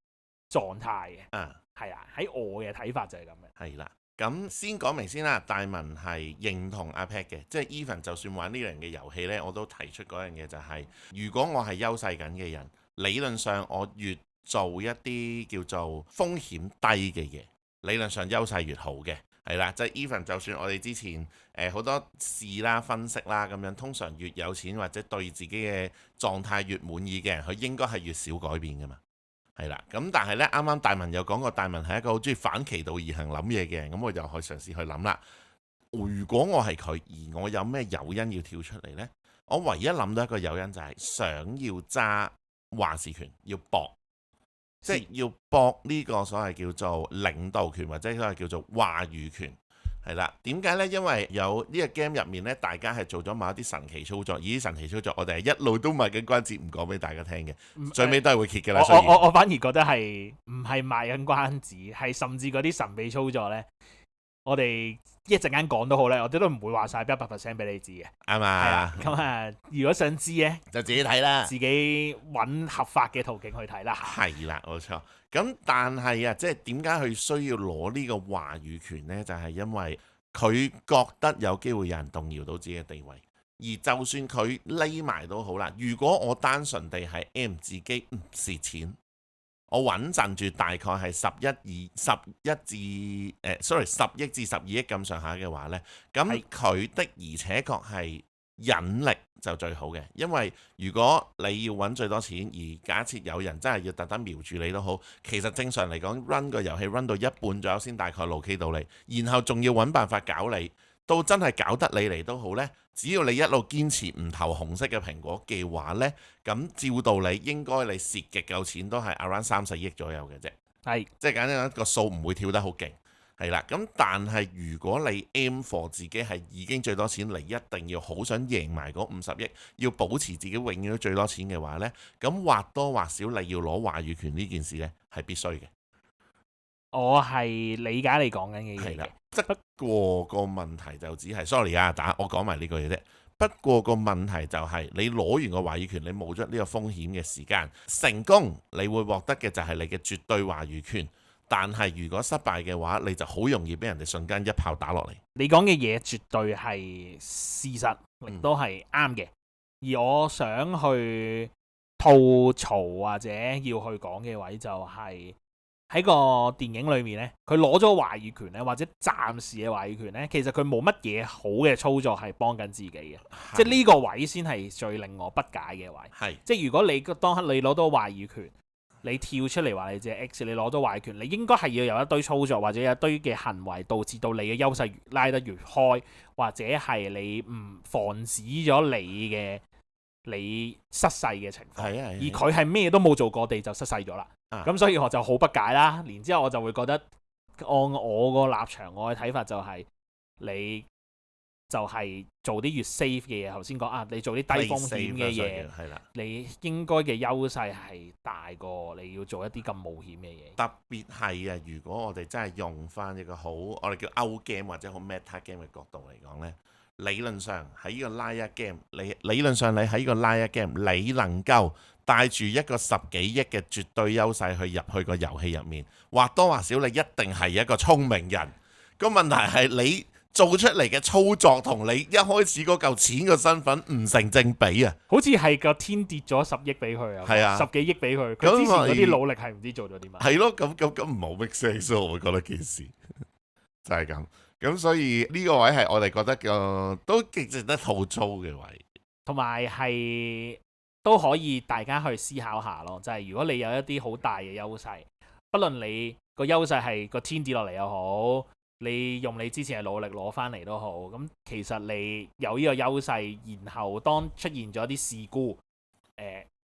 狀態嘅。係啊，喺我嘅睇法就係咁嘅。係啦。咁先講明先啦，大文係認同阿 Pat 嘅，即係 even 就算玩呢樣嘅遊戲呢，我都提出嗰樣嘢就係，如果我係優勢緊嘅人，理論上我越做一啲叫做風險低嘅嘢，理論上優勢越好嘅，係啦，即係 even 就算我哋之前好多試啦、分析啦咁樣，通常越有錢或者對自己嘅狀態越滿意嘅人，佢應該係越少改變噶嘛。係啦，咁但係呢，啱啱大文有講過，大文係一個好中意反其道而行諗嘢嘅人，咁我就可以嘗試去諗啦。如果我係佢，而我有咩誘因要跳出嚟呢？我唯一諗到一個誘因就係想要揸話事權，要搏，即係要搏呢個所謂叫做領導權或者所謂叫做話語權。係啦，點解呢？因為有呢個 game 入面呢，大家係做咗某一啲神奇操作，而啲神奇操作我哋係一路都賣緊關子，唔講俾大家聽嘅，最尾都係會揭嘅啦。我反而覺得係唔係賣緊關子，係甚至嗰啲神秘操作呢，我哋一陣間講都好咧，我哋都唔會話晒100% 俾你知嘅，啱嘛？咁如果想知呢，就自己睇啦，自己揾合法嘅途徑去睇啦。係啦，冇錯。咁但係即係點解佢需要攞呢個話語權呢？就係因為佢覺得有機會有人動搖到自己嘅地位，而就算佢匿埋都好啦。如果我單純地係 M 自己唔蝕錢，我穩陣住大概係10億至12億咁上下嘅話呢，咁佢的而且確係引力就最好嘅，因為如果你要揾最多錢，而假設有人真係要特登瞄住你都好，其實正常嚟講 run 個遊戲 run 到一半左右先大概locate到你，然後仲要揾辦法搞你，到真係搞得你嚟都好呢，只要你一路堅持唔投紅色嘅蘋果嘅話呢，咁照道理應該你蝕極夠錢都係 around 3-4億左右嘅啫，係即係簡單講個數唔會跳得好勁。係啦，咁但係如果你 aim for 自己係已經最多錢嚟，一定要好想贏埋嗰50億，要保持自己永遠都最多錢嘅話呢，咁或多或少你要攞話語權呢件事呢係必須嘅。我係理解你講緊嘅嘢嘅，不過個問題就只係 sorry 啊，我講埋呢句嘢啫。不過個問題就係你攞完個話語權，你冇咗呢個風險嘅時間，成功你會獲得嘅就係你嘅絕對話語權。但係如果失敗嘅話，你就好容易俾人哋瞬間一炮打落嚟。你講嘅嘢絕對係事實，亦都係啱嘅。而我想去吐槽或者要去講嘅位就係喺個電影裏面呢，佢攞咗話語權呢，或者暫時嘅話語權呢，其實佢冇乜嘢好嘅操作係幫緊自己嘅，即係呢個位先係最令我不解嘅位。係即係如果你當刻你攞到話語權，你跳出嚟話你隻 X， 你攞到話語權，你應該係要有一堆操作或者有一堆嘅行為，導致到你嘅優勢越拉得越開，或者係你唔防止咗你失勢嘅情況。而佢係咩都冇做過地就失勢咗啦。咁所以我就好不解啦。然之後我就會覺得，按我個立場，我嘅睇法就係你就係做啲越 safe 嘅嘢。頭先講啊，你做啲低風險嘅嘢，你應該嘅優勢係大過你要做一啲咁冒險嘅嘢。特別係啊，如果我哋真係用翻一個好我哋叫 out game 或者好 meta game 嘅角度嚟講呢，理論上喺呢個 Liar Game， 理論上你喺呢個 Liar Game， 你能夠帶住一個10幾億嘅絕對優勢去入去個遊戲入面，或多或少你一定係一個聰明人。個問題係你做出嚟嘅操作同你一開始嗰嚿錢嘅身份唔成正比啊！好似係個天跌咗10億俾佢啊，10幾億俾佢，佢之前嗰啲努力係唔知做咗啲乜。係咯，咁唔好 make sense，我會覺得件事就係咁。咁所以呢個位係我哋覺得都極值得吐槽嘅位，同埋係都可以大家去思考下咯。就係如果你有一啲好大嘅優勢，不論你個優勢係個天跌落嚟又好，你用你之前嘅努力攞翻嚟都好，咁其實你有呢個優勢，然後當出現咗啲事故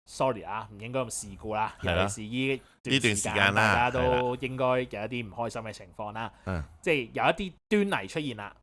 ，sorry 啊，唔應該咁事故啦，尤其是呢段時間大家都應該有一啲唔開心嘅情況啦，即係有一啲端倪出現啦。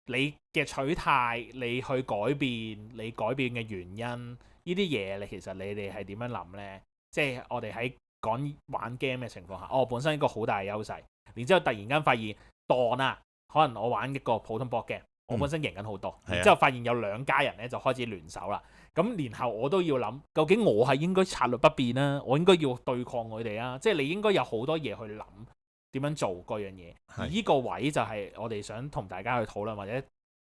你嘅取態，你去改變，你改變嘅原因，呢啲嘢，你其實你哋係點樣諗呢？即係我哋喺講玩 game 嘅情況下，我本身一個好大嘅優勢，然之後突然間發現當啊，可能我玩一個普通 board game，我本身贏緊好多，然之後發現有2家人咧就開始聯手啦。咁然後我都要諗，究竟我係應該策略不變啦，我應該要對抗佢哋啊？即係你應該有好多嘢去諗點樣做嗰樣嘢。而呢個位就係我哋想同大家去討論，或者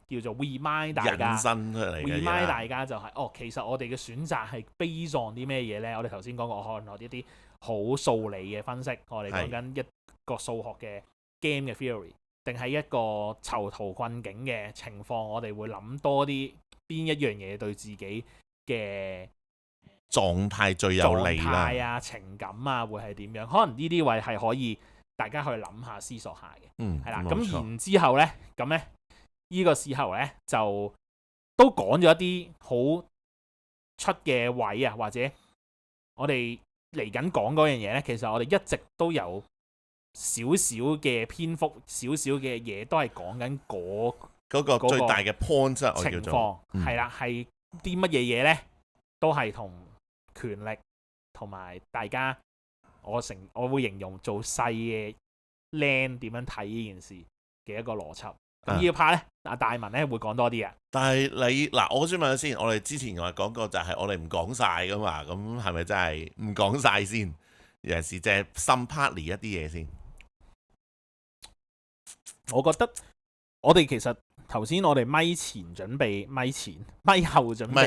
叫做 remind 大家，引申出嚟嘅 remind 大家就係其實我哋嘅選擇係 based on 啲咩嘢咧？我哋頭先講過可能一啲好數理嘅分析，我哋講緊一個數學嘅 game 嘅 theory， 定係一個囚徒困境嘅情況，我哋會諗多啲邊一樣嘢對自己嘅狀態最有利啦，狀態啊、情感啊，會係點樣？可能呢啲位係可以大家去諗下、思索下嘅。係啦。咁然之後咧，咁咧呢個時候咧就都講咗一啲好出嘅位啊，或者我哋嚟緊講嗰樣嘢咧，其實我哋一直都有少少嘅篇幅，少少嘅嘢都係講緊嗰個最大嘅 point 情況，係啦，係啲乜嘢嘢咧，都係同權力同埋大家，我會形容做細嘅靚點樣睇呢件事嘅一個邏輯。咁呢一 part 咧，阿大文咧會講多啲啊。但係你嗱，我先問先，我哋之前我講過就係我哋唔講晒噶嘛，咁係咪真係唔講晒先？尤其是即係 some partly 一啲嘢先。我覺得我哋其實頭先我哋咪前準備，咪後準備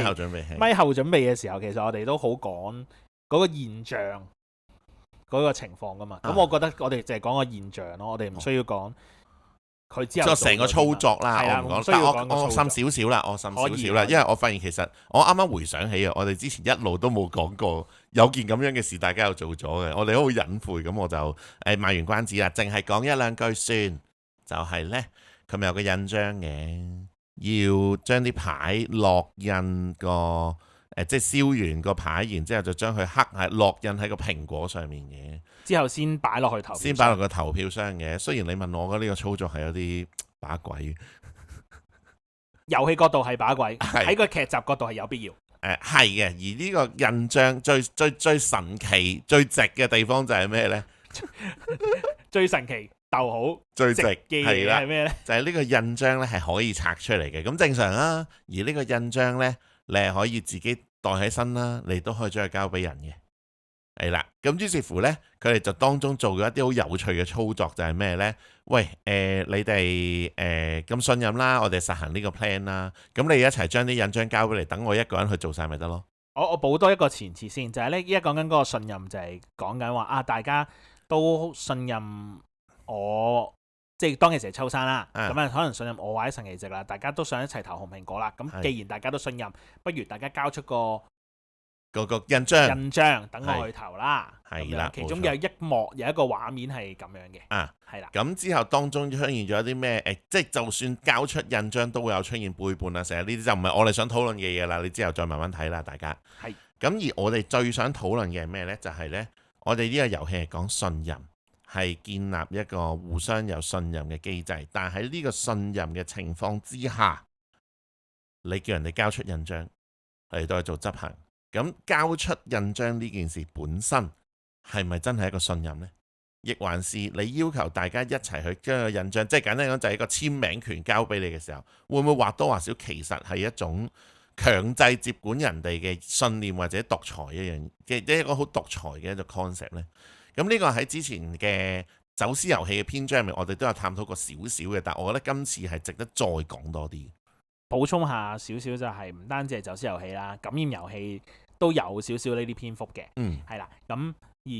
嘅時候，其實我哋都好講嗰個現象嗰個情況噶嘛。咁我覺得我哋淨係講個現象咯，我哋唔需要講佢之後成個操作啦。我唔講，但我深少少啦，因為我發現其實我啱啱回想起啊，我哋之前一路都冇講過有件咁樣嘅事，大家又做咗嘅，我哋都好隱晦，咁我就賣完關子啦，淨係講一兩句算。就係呢，佢咪有個印章嘅，要將啲牌落印個即係燒完個牌，然之後就將佢落印喺個蘋果上面嘅，之後先擺落個投票箱嘅。雖然你問我，覺得呢個操作係有啲把鬼，遊戲角度係把鬼，喺個劇集角度係有必要。係嘅，而呢個印章最神奇、最值嘅地方就係咩呢？最神奇。逗號最直嘅嘢係咩呢？就係呢個印章咧係可以拆出嚟嘅，咁正常啊。而呢個印章呢，你係可以自己袋喺身啦，你都可以將佢交俾人嘅。係啦，咁於是乎呢，佢哋就當中做咗一啲好有趣嘅操作，就係咩呢？喂，你哋咁信任啦，我哋實行呢個 plan 啦，咁你一齊將啲印章交俾你，等我一個人去做晒咪得咯。我補多一個前設先，就係咧依家講緊嗰個信任，就係講緊話啊，大家都信任我，即係當其時係秋山啦，咁啊可能信任我或者神奇值啦，大家都想一齊投紅蘋果啦。咁既然大家都信任，不如大家交出個印章，等我去投啦。係啦，其中有一幕有一個畫面係咁樣嘅。係啦。咁之後當中出現咗啲咩？即係就算交出印章都會有出現背叛啊！成日呢啲就唔係我哋想討論嘅嘢啦。你之後再慢慢睇啦，大家。係。咁而我哋最想討論嘅係咩呢？就係呢，我哋呢個遊戲係講信任，係建立一個互相有信任嘅機制。但喺呢個信任嘅情況之下，你叫人哋交出印章嚟到去做執行。咁交出印章呢件事本身係咪真係一個信任呢？亦還是你要求大家一齊去將個印章，即係簡單講就係一個簽名權交俾你嘅時候，會唔會或多或少其實係一種強制接管人哋嘅信念或者獨裁一樣嘅一個好獨裁嘅一個 concept 呢？咁呢個喺之前嘅走私遊戲嘅篇章入面，我哋都有探討過少少嘅，但我覺得今次係值得再講多啲。補充下少少就係唔單止係走私遊戲啦，感染遊戲都有少少呢啲篇幅嘅。係啦。咁而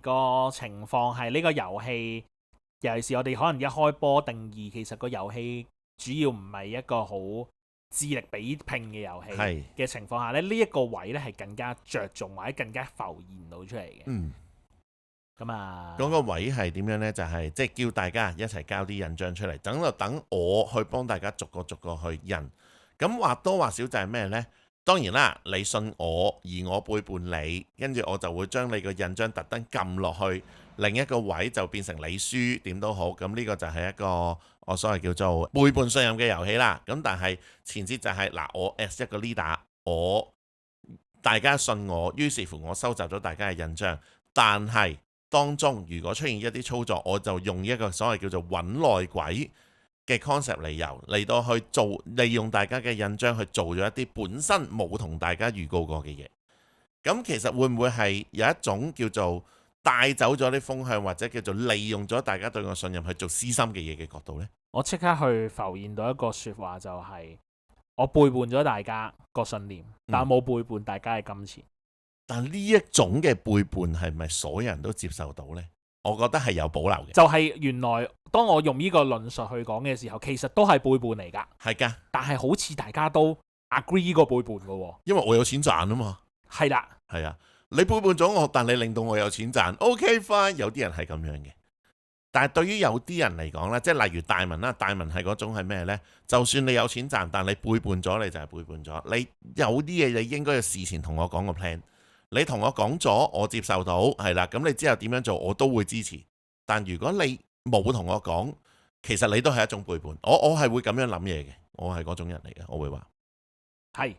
個情況係呢個遊戲，尤其是我哋可能一開波定義，其實個遊戲主要唔係一個好智力比拼嘅遊戲嘅情況下咧，呢一個位咧係更加着重或者更加浮現到出嚟嘅。嗰個位係點樣呢？就係即係叫大家一齊交啲印章出嚟，等我去幫大家逐個去印。咁或多或少就係咩呢？當然啦，你信我而我背叛你，跟住我就會將你個印章特登撳落去另一個位，就變成你輸點都好。咁呢個就係一個我所謂叫做背叛信任嘅遊戲啦。咁但係前設就係嗱，我 as 一個 leader，大家信我，於是乎我收集咗大家嘅印章，但係當中如果出現一啲操作，我就用一個所謂叫做揾內鬼嘅 concept 嚟到去做，利用大家嘅印章去做咗一啲本身冇同大家預告過嘅嘢。咁其實會唔會係有一種叫做帶走咗啲風向，或者叫做利用咗大家對我信任去做私心嘅嘢嘅角度呢？我即刻去浮現到一個說話，就係我背叛咗大家個信念，但冇背叛大家嘅金錢。但呢一種嘅背叛係咪所有人都接受到呢？我覺得係有保留嘅。就係原來當我用呢個論述去講嘅時候，其實都係背叛嚟㗎。係㗎。但係好似大家都 agree 呢個背叛㗎喎。因為我有錢賺啊嘛。係啦。係啊，你背叛咗我，但你令到我有錢賺。OK fine，有啲人係咁樣嘅。但係對於有啲人嚟講呢，即係例如大文啦，大文係嗰種係咩呢？就算你有錢賺，但你背叛咗，你就係背叛咗。你有啲嘢你應該要事前同我講個 plan。你同我講咗，我接受到，係啦，咁你之後點樣做，我都會支持。但如果你冇同我講，其實你都係一種背叛。我係會咁樣諗嘢嘅，我係嗰種人嚟嘅，我會話係。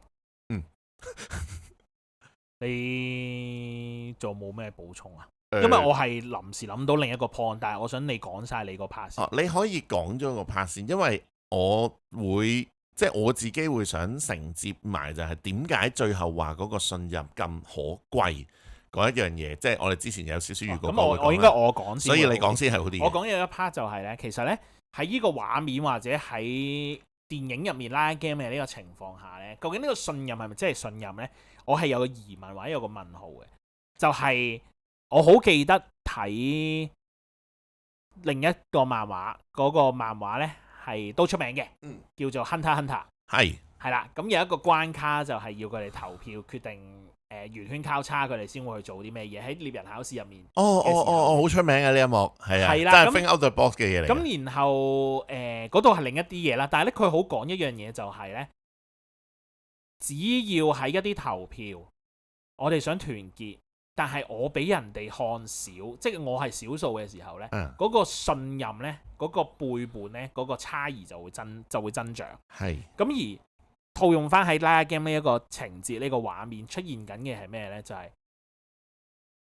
你仲冇咩補充啊？因為我係臨時諗到另一個 point，但係我想你講晒你個 part 先。你可以講咗個 part 先，因為我會。即係我自己會想承接埋就係點解最後話嗰個信任咁可貴嗰一樣嘢，即係我哋之前有少少預告。咁我應該我講先，所以你講先係好啲。我講有一 part 就係呢，其實呢，喺呢個畫面或者喺電影入面拉 game 嘅呢個情況下呢，究竟呢個信任係咪真係信任呢？我係有個疑問或者有個問號嘅，就係我好記得睇另一個漫畫，嗰個漫畫呢。係都出名嘅，叫做 Hunter Hunter。係啦，咁有一個關卡就係要佢哋投票決定圓圈交叉，佢哋先會去做啲咩嘢喺獵人考試入面。好出名嘅呢一幕，係啊，真係 think out the box 嘅嘢嚟。咁然後嗰度係另一啲嘢啦，但係咧佢好講一樣嘢就係咧，只要喺一啲投票，我哋想團結。但係我俾人哋看少，即係我係少數嘅時候呢，嗰個信任呢，嗰個背叛呢，嗰個差異就會增長。咁而套用翻喺拉 game 呢一個情節，呢個畫面出現緊嘅係咩呢？就係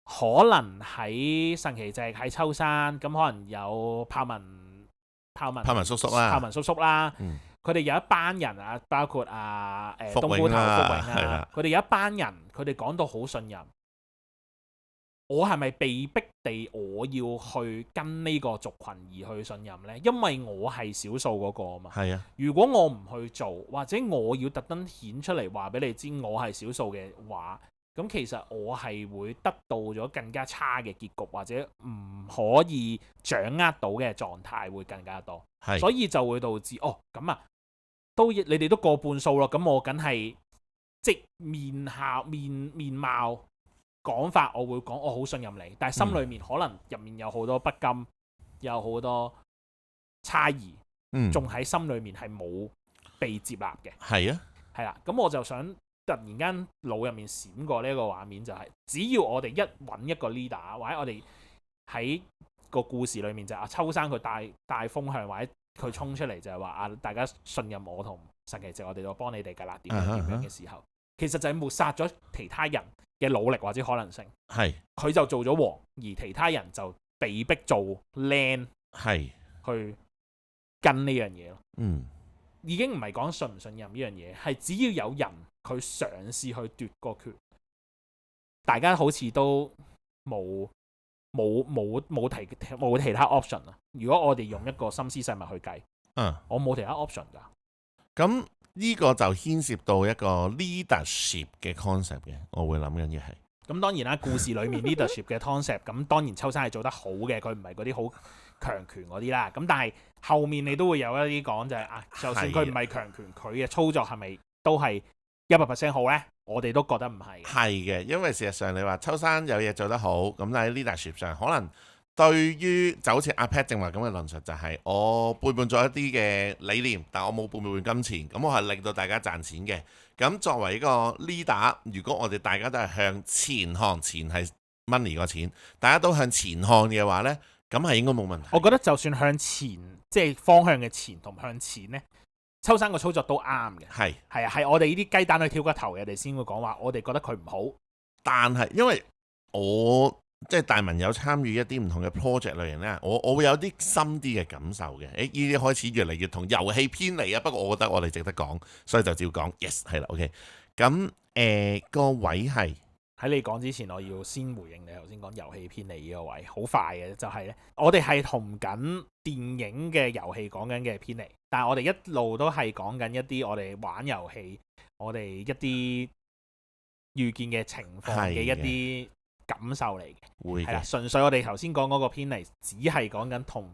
可能喺神奇值喺秋山，咁可能有豹文叔叔啦，佢哋有一班人啊，包括東菇頭福永啊，佢哋有一班人，佢哋講到好信任。我係咪被逼地我要去跟呢個族群而去信任呢？因為我係少數嗰個啊嘛。係啊，如果我唔去做，或者我要特登顯出嚟話俾你知我係少數嘅話，咁其實我係會得到咗更加差嘅結局，或者唔可以掌握到嘅狀態會更加多。係，所以就會導致咁啊，你哋都過半數咯，咁我梗係即面貌講法，我會講我好信任你，但係心裏面可能入面有好多不甘，有好多差異，仲喺心裏面係冇被接納嘅。係啊，係啦，咁我就想突然間腦入面閃過呢一個畫面，就係只要我哋一揾一個 leader，或者我哋喺個故事裏面就係秋生佢帶風向，或者佢衝出嚟就係話大家信任我同神奇直，我哋就幫你哋㗎啦，點樣嘅時候，其實就係抹殺咗其他人嘅努力或者可能性。係，佢就做咗王，而其他人就被逼做靚，係，去跟呢樣嘢咯。已經唔係講信唔信任呢樣嘢，係只要有人佢嘗試去奪個權，大家好似都冇其他 option 啊！如果我哋用一個心思細密去計，我冇其他 option 㗎。咁呢個就牽涉到一個 leadership 嘅 concept 嘅，我會諗緊嘅係。咁當然啦，故事裡面 leadership 嘅 concept，咁當然秋生係做得好嘅，佢唔係嗰啲好強權嗰啲啦。咁但係後面你都會有一啲講就係就算佢唔係強權，佢嘅操作係咪都係100% 好呢？我哋都覺得唔係。係嘅，因為事實上你話秋生有嘢做得好，咁但係 leadership 上可能對於就好似阿 Pat 正話咁嘅論述，就係我背叛咗一啲嘅理念，但我冇背叛金錢，咁我係令到大家賺錢嘅。咁作為一個 leader，如果我哋大家都係向前看，錢係 money 個錢，大家都向前看嘅話呢，咁係應該冇問題。我覺得就算向前，即係方向嘅前同向前呢，秋生個操作都啱嘅。係我哋呢啲雞蛋去挑骨頭嘅，我哋先會講話，我哋覺得佢唔好。但係因為我即係大文有參與一啲唔同嘅 project 類型呢，我會有啲深啲嘅感受嘅。呢啲開始越嚟越同遊戲偏離啊。不過我覺得我哋值得講，所以就照講。Yes， 係啦，OK。咁個位係喺你講之前，我要先回應你頭先講遊戲偏離呢個位，好快嘅就係呢，我哋係同緊電影嘅遊戲講緊嘅偏離，但係我哋一路都係講緊一啲我哋玩遊戲，我哋一啲預見嘅情況嘅一啲感受嚟嘅，係啦，純粹我哋頭先講嗰個偏離，只係講緊同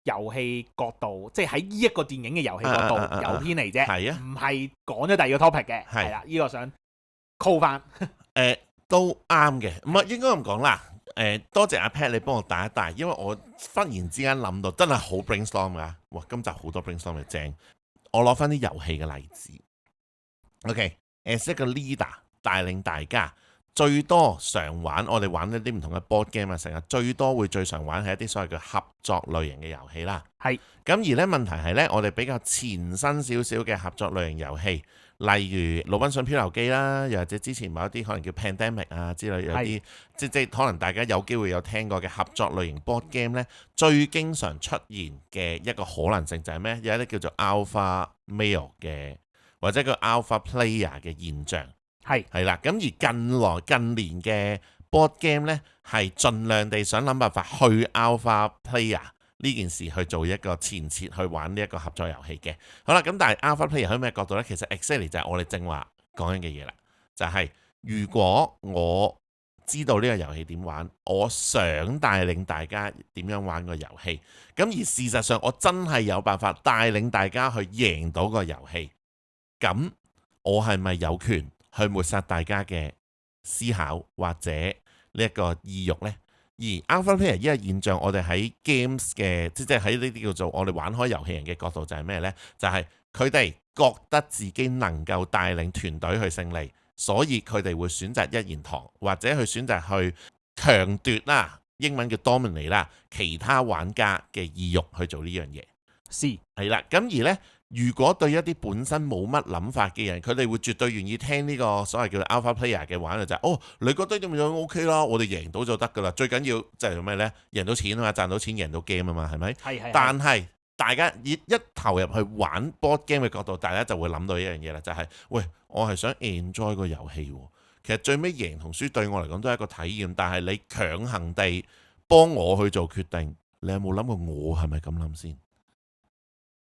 遊戲角度，即係喺呢一個電影嘅遊戲角度有偏離啫，唔係講咗第二個 topic 嘅，係啦，呢個想 call 翻，都啱嘅，唔係應該咁講啦，多謝阿 Pat 你幫我帶一帶，因為我忽然之間諗到，真係好 brainstorm 㗎，哇，今集好多 brainstorm 嘅正，我攞翻啲遊戲嘅例子 ，OK，as 一個 leader 帶領大家。最多常玩，我哋玩一啲唔同嘅 board game 啊，成日最多會最常玩係一啲所謂嘅合作類型嘅遊戲啦。係。咁而呢問題係呢，我哋比較前身少少嘅合作類型遊戲，例如《魯賓遜漂流記》啦，又或者之前某一啲可能叫 Pandemic 啊之類有啲，即可能大家有機會有聽過嘅合作類型 board game 呢，最經常出現嘅一個可能性就係咩？有一啲叫做 alpha male 嘅，或者叫 alpha player 嘅現象。係啦，咁而近年嘅 board game 呢，係盡量地想諗辦法去 alpha player 呢件事去做一個前設去玩呢一個合作遊戲嘅。好啦，咁但係 alpha player 喺咩角度呢？其實 exactly 就係我哋正話講緊嘅嘢啦，就係如果我知道呢個遊戲點玩，我想帶領大家點樣玩個遊戲，咁而事實上我真係有辦法帶領大家去贏到個遊戲，咁我係咪有權去抹殺大家嘅思考或者呢一個意欲呢？而 alpha player 呢個現象，我哋喺 games 嘅即係喺呢啲叫做我哋玩開遊戲人嘅角度就係咩呢？就係佢哋覺得自己能夠帶領團隊去勝利，所以佢哋會選擇一言堂，或者去選擇去強奪啦，英文叫 dominate 啦，其他玩家嘅意欲去做呢樣嘢。係啦，咁而呢。如果對一啲本身冇乜諗法嘅人，佢哋會絕對願意聽呢個所謂叫做 alpha player 嘅玩嘅就係，你覺得點樣 OK 啦，我哋贏到就得噶啦，最緊要即係咩呢？贏到錢啊嘛，賺到錢贏到 game 啊嘛，係咪？係。但係大家一投入去玩 board game 嘅角度，大家就會諗到一樣嘢啦，就係，喂，我係想 enjoy 個遊戲喎。其實最尾贏同輸對我嚟講都係一個體驗，但係你強行地幫我去做決定，你有冇諗過我係咪咁諗先？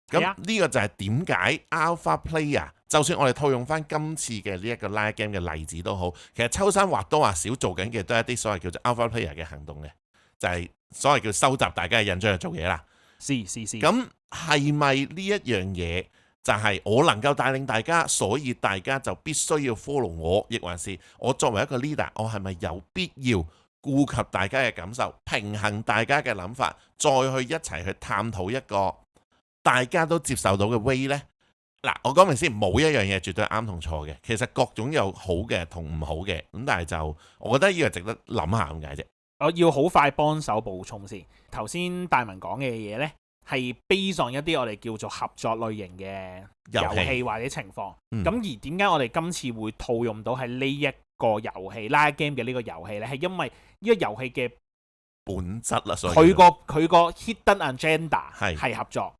咁呢個就係點解 Alpha Player， 就算我哋套用翻今次嘅呢一個 Riot Game 嘅例子都好，其實秋山或多或少做緊嘅都係一啲所謂叫做 Alpha Player 嘅行動嘅，就係所謂叫收集大家嘅印象去做嘢啦。咁係咪呢一樣嘢就係我能夠帶領大家，所以大家就必須要 follow 我，亦還是我作為一個 leader， 我係咪有必要顧及大家嘅感受，平衡大家嘅諗法，再去一齊去探討一個大家都接受到嘅 way 呢？嗱，我講明先，冇一樣嘢絕對啱同錯嘅，其實各種有好嘅同唔好嘅，咁但係就我覺得呢個值得諗下咁解啫。我要好快幫手補充先，頭先大文講嘅嘢呢，係 base on一啲我哋叫做合作類型嘅遊戲或者情況。咁而點解我哋今次會套用到係呢一個遊戲 Riot Game 嘅呢個遊戲呢？係因為呢個遊戲嘅本質啦，所以佢個 hidden agenda 係合作。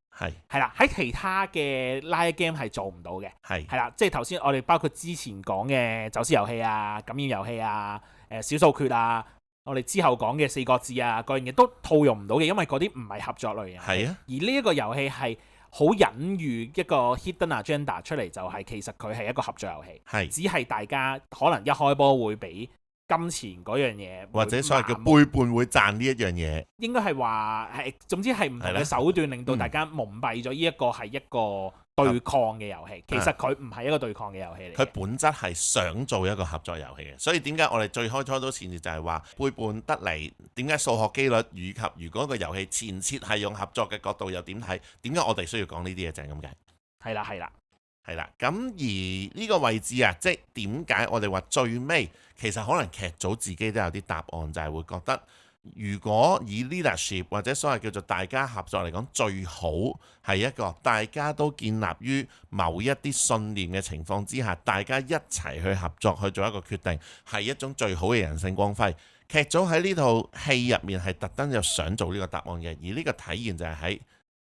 係啦，喺其他嘅 Riot Game 係做唔到嘅。係啦，即係頭先我哋包括之前講嘅走私遊戲啊、感染遊戲啊、少數決啊，我哋之後講嘅四國志啊，嗰樣嘢都套用唔到嘅，因為嗰啲唔係合作類型。係啊，而呢一個遊戲係好隱喻一個 hidden agenda 出嚟，就係其實佢係一個合作遊戲，只係大家可能一開波會俾金錢嗰樣嘢，或者所謂叫背叛會賺呢一樣嘢，應該係話係，總之係唔同嘅手段令到大家蒙蔽咗。呢一個係一個對抗嘅遊戲，其實佢唔係一個對抗嘅遊戲嚟。佢本質係想做一個合作遊戲嘅，所以點解我哋最開初都前設就係話背叛得嚟？點解數學機率以及如果個遊戲前設係用合作嘅角度又點睇？點解我哋需要講呢啲嘢就係咁解？係啦，咁而呢個位置啊，即係點解我哋話最尾其實可能劇組自己都有啲答案，就係會覺得如果以 leadership 或者所謂叫做大家合作嚟講，最好係一個大家都建立於某一啲信念嘅情況之下，大家一齊去合作去做一個決定，係一種最好嘅人性光輝。劇組喺呢套戲入面係特登有想做呢個答案嘅，而呢個體現就係喺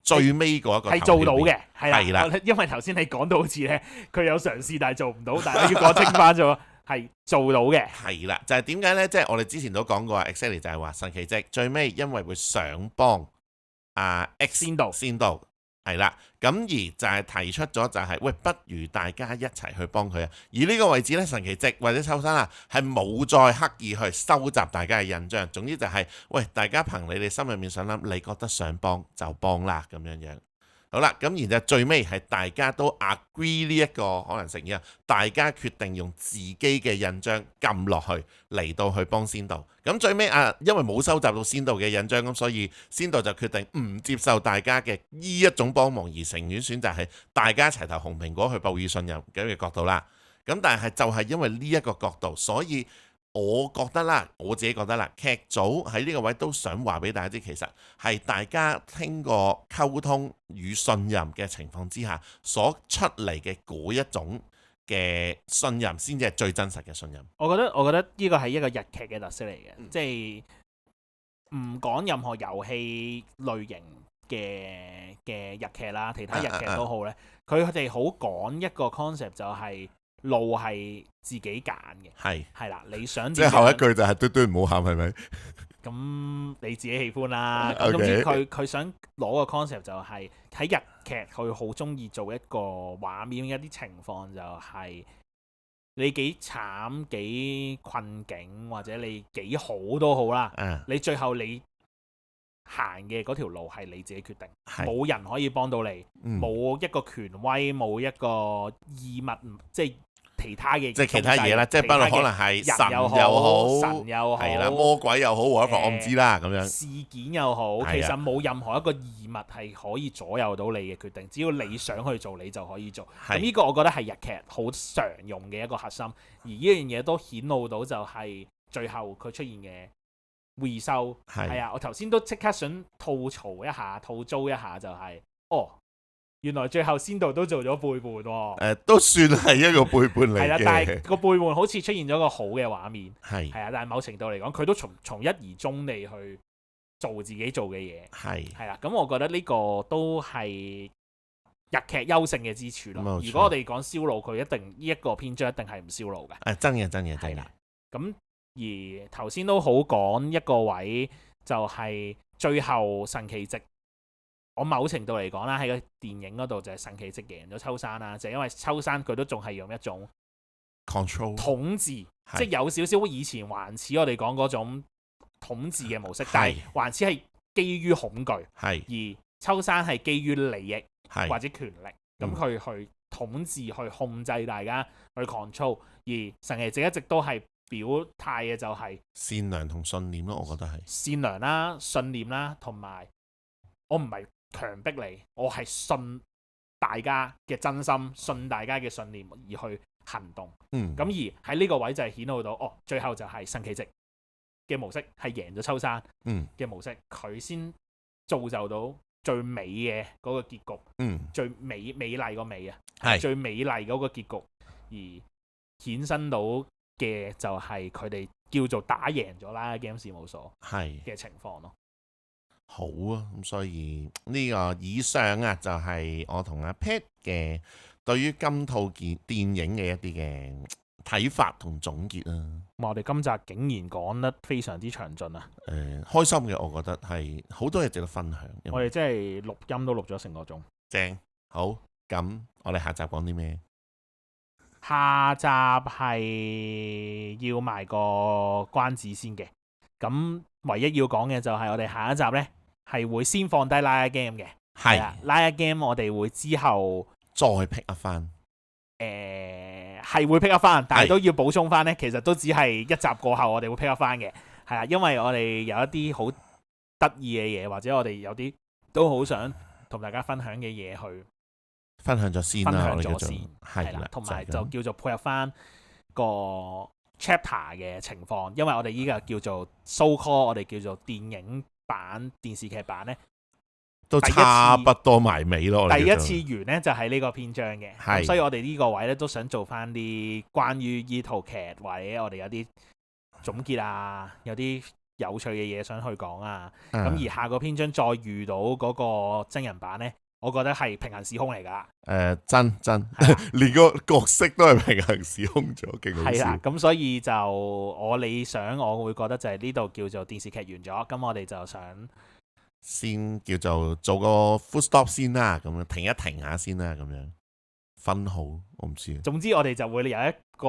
最尾嗰一個係做到嘅，係啦，因為頭先你講到好似咧，佢有嘗試但係做唔到，但係要講清翻咗，係做到嘅。係啦，就係點解咧？即係我哋之前都講過，exactly 就係話神奇蹟最尾因為會想幫X 先導係啦，咁而就係提出咗就係喂，不如大家一齊去幫佢啊！而呢個位置咧，神奇蹟或者秋山啊，係冇再刻意去收集大家嘅印象。總之就係喂，大家憑你哋心入面想諗，你覺得想幫就幫啦咁樣樣。好啦，咁然之後最尾係大家都 agree 呢一個可能性啊，大家決定用自己嘅印章撳落去嚟到去幫仙道。咁最尾因為冇收集到仙道嘅印章，咁所以仙道就決定唔接受大家嘅呢一種幫忙，而情願選擇係大家齊投紅蘋果去報以信任嘅角度啦。咁但係就係因為呢一個角度，所以我自己覺得啦，劇組喺呢個位都想話俾大家知，其實係大家經過溝通與信任嘅情況之下所出嚟嘅嗰一種嘅信任，先至係最真實嘅信任。我覺得呢個係一個日劇嘅特色嚟嘅，即係唔講任何遊戲類型嘅日劇啦，其他日劇都好咧，佢哋好講一個 concept 就係路係自己揀嘅，係啦，你想即係後一句就係嘟嘟唔好喊，係咪？咁你自己喜歡啦。咁總之佢想攞個 concept 就係喺日劇，佢好中意做一個畫面，一啲情況就係你幾慘幾困境，或者你幾好都好啦。你最後你行嘅嗰條路係你自己決定，冇人可以幫到你，冇一個權威，冇一個義務，即係其他嘅，即係其他嘢啦，即係不論可能係神又好，係啦，魔鬼又好，或者我唔知啦咁樣。事件又好，其實冇任何一個義務係可以左右到你嘅決定，只要你想去做，你就可以做。咁呢個我覺得係日劇好常用嘅一個核心，而呢樣嘢都顯露到就係最後佢出現嘅回收。係啊，我頭先都即刻想吐槽一下、吐槽一下，就係原來最後仙道都做咗背叛喎。都算係一個背叛嚟嘅。係啦，但係個背叛好似出現咗個好嘅畫面。係啊，但係某程度嚟講，佢都從一而終地去做自己做嘅嘢。係啦，咁我覺得呢個都係日劇優勝嘅之處咯。如果我哋講燒腦，佢一定呢一個篇章一定係唔燒腦嘅。真嘅。係啦，咁而頭先都好講一個位，就係最後神奇值。我某程度嚟講啦，喺個電影嗰度就係神奇值贏咗秋山啦，就係因為秋山佢都仲係用一種 control 統治，即係有少少以前還似我哋講嗰種統治嘅模式，但係還似係基於恐懼，而秋山係基於利益或者權力，咁佢去統治、去控制大家去 control，而神奇值一直都係表態嘅就係善良同信念咯，我覺得係善良啦、信念啦，同埋我唔係強迫你，我係信大家嘅真心，信大家嘅信念而去行動。咁而喺呢個位就係顯露到，最後就係神奇值嘅模式係贏咗秋山嘅模式，佢先造就到最美嘅嗰個結局，最美麗個美啊，最美麗嗰個結局，而衍生到嘅就係佢哋叫做打贏咗啦 Game 事務所嘅情況咯。好啊，咁所以呢個以上啊就係我同阿 Pat 嘅對於今套電影嘅一啲嘅睇法同總結啦。我哋今集竟然講得非常之詳盡啊！開心嘅，我覺得係好多嘢值得分享。我哋真係錄音都錄咗成個鐘，正好。咁我哋下集講啲咩？下集係要賣個關子先嘅。咁唯一要講嘅就係我哋下一集呢，係會先放低拉 game 嘅，係啊，拉 game 我哋會之後再 pick up 翻，係會 pick up 翻，但係都要補充翻呢，其實都只係一集過後我哋會 pick up 翻嘅，係啊，因為我哋有一啲好得意嘅嘢，或者我哋有啲都好想同大家分享嘅嘢去分享咗先啦，分享咗先，係啦，同埋就叫做配合翻個 chapter 嘅情況，因為我哋依個叫做 so call 我哋叫做電影版、電視劇版呢，都差不多埋尾咯。第一次完呢，就係呢個篇章嘅，所以我哋呢個位呢，都想做翻啲關於呢套劇或者我哋有啲總結啊，有啲有趣嘅嘢想去講啊。咁而下個篇章再遇到嗰個真人版呢，我覺得係平行時空嚟㗎。真連個角色都係平行時空咗，勁好笑。係啦，咁所以就我理想，我會覺得就係呢度叫做電視劇完咗，咁我哋就想先叫做個 full stop 先啦，咁樣停一停下先啦，咁樣分好，我唔知。總之我哋就會有一個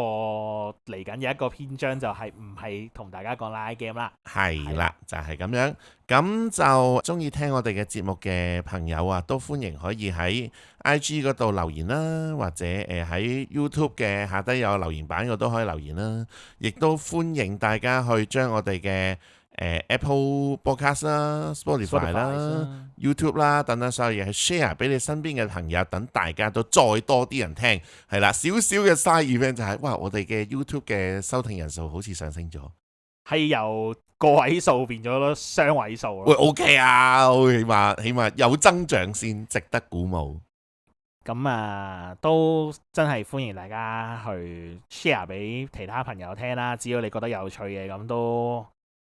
嚟緊有一個篇章，就係唔係同大家講拉 game 啦。係啦，就係咁樣。咁就中意聽我哋嘅節目嘅朋友啊，都歡迎可以喺 IG 嗰度留言啦，或者喺 YouTube 嘅下低有留言板嗰都可以留言啦。亦都歡迎大家去將我哋嘅Apple Podcast 啦、Spotify 啦、YouTube 啦等等所有嘢去 share 俾你身邊嘅朋友，等大家都再多啲人聽。係啦，少少嘅 side event 就係，哇！我哋嘅 YouTube 嘅收聽人數好似上升咗，係由個位數變咗雙位數咯。喂，OK 啊，起碼有增長先，值得鼓舞。咁啊，都真係歡迎大家去 share 俾其他朋友聽啦。只要你覺得有趣嘅，咁都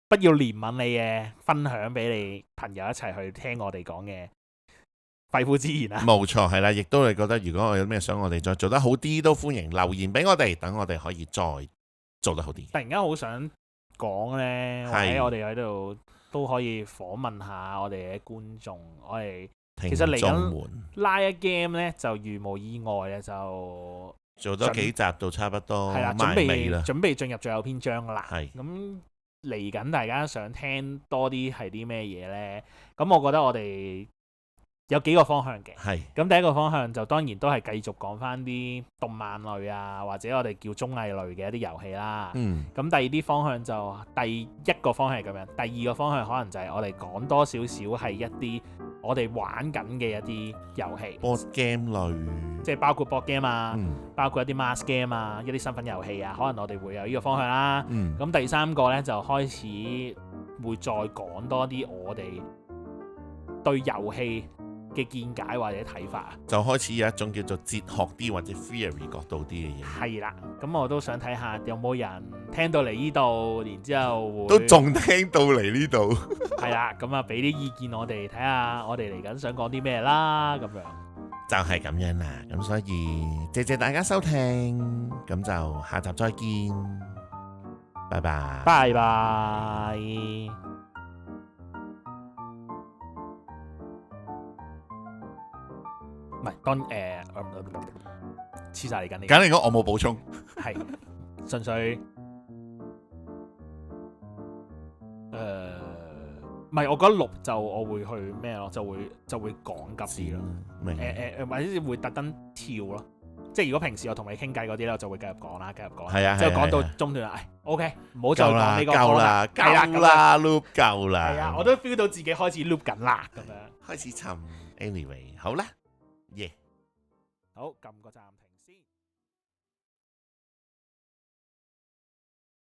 不要憐憫你嘅，分享俾你朋友一齊去聽我哋講嘅肺腑之言啊！冇錯，係啦，亦都你覺得如果我有咩想我哋再做得好啲，都歡迎留言俾我哋，等我哋可以再做得好啲。突然間好想講呢，或者我哋喺度都可以訪問下我哋嘅觀眾，我哋其實嚟緊拉一 game 呢，就如無意外咧就做多幾集到差不多，係啦，準備進入最後篇章啦。係咁嚟緊，大家想聽多啲係啲咩嘢呢？咁我覺得我哋有幾個方向嘅。係。咁第一個方向就當然都係繼續講翻啲動漫類啊，或者我哋叫綜藝類嘅一啲遊戲啦。咁第二啲方向就第一個方向係咁樣，第二個方向可能就係我哋講多少少係一啲我哋玩緊嘅一啲遊戲。board game 類，即係包括 board game 啊，包括一啲 mask game 啊，一啲身份遊戲啊，可能我哋會有呢個方向啦。咁第三個呢，就開始會再講多啲我哋對遊戲嘅見解或者睇法，就開始有一種叫做哲學啲或者 theory 角度啲嘅嘢。係啦，咁我都想睇下有冇人聽到嚟呢度，然之後都仲聽到嚟呢度。係啦，咁啊俾啲意見我哋睇下，我哋嚟緊想講啲咩啦，咁樣就係咁樣啦。咁所以謝謝大家收聽，咁就下集再見，拜拜。拜拜。唔係當黐晒你緊呢個，簡單嚟講，我冇補充。係純粹唔係，我覺得錄就我會去咩咯，就會講急啲咯。明或者會特登跳咯。即係如果平時我同你傾偈嗰啲咧，我就會繼續講啦，繼續講。係啊，之後講到中段啦，OK，唔好再夠啦，講呢個夠啦，夠啦，loop 夠啦。係啊，我都 feel 到自己開始 loop 緊啦，咁樣。開始沉。Anyway，好啦，耶。好，撳個暫停。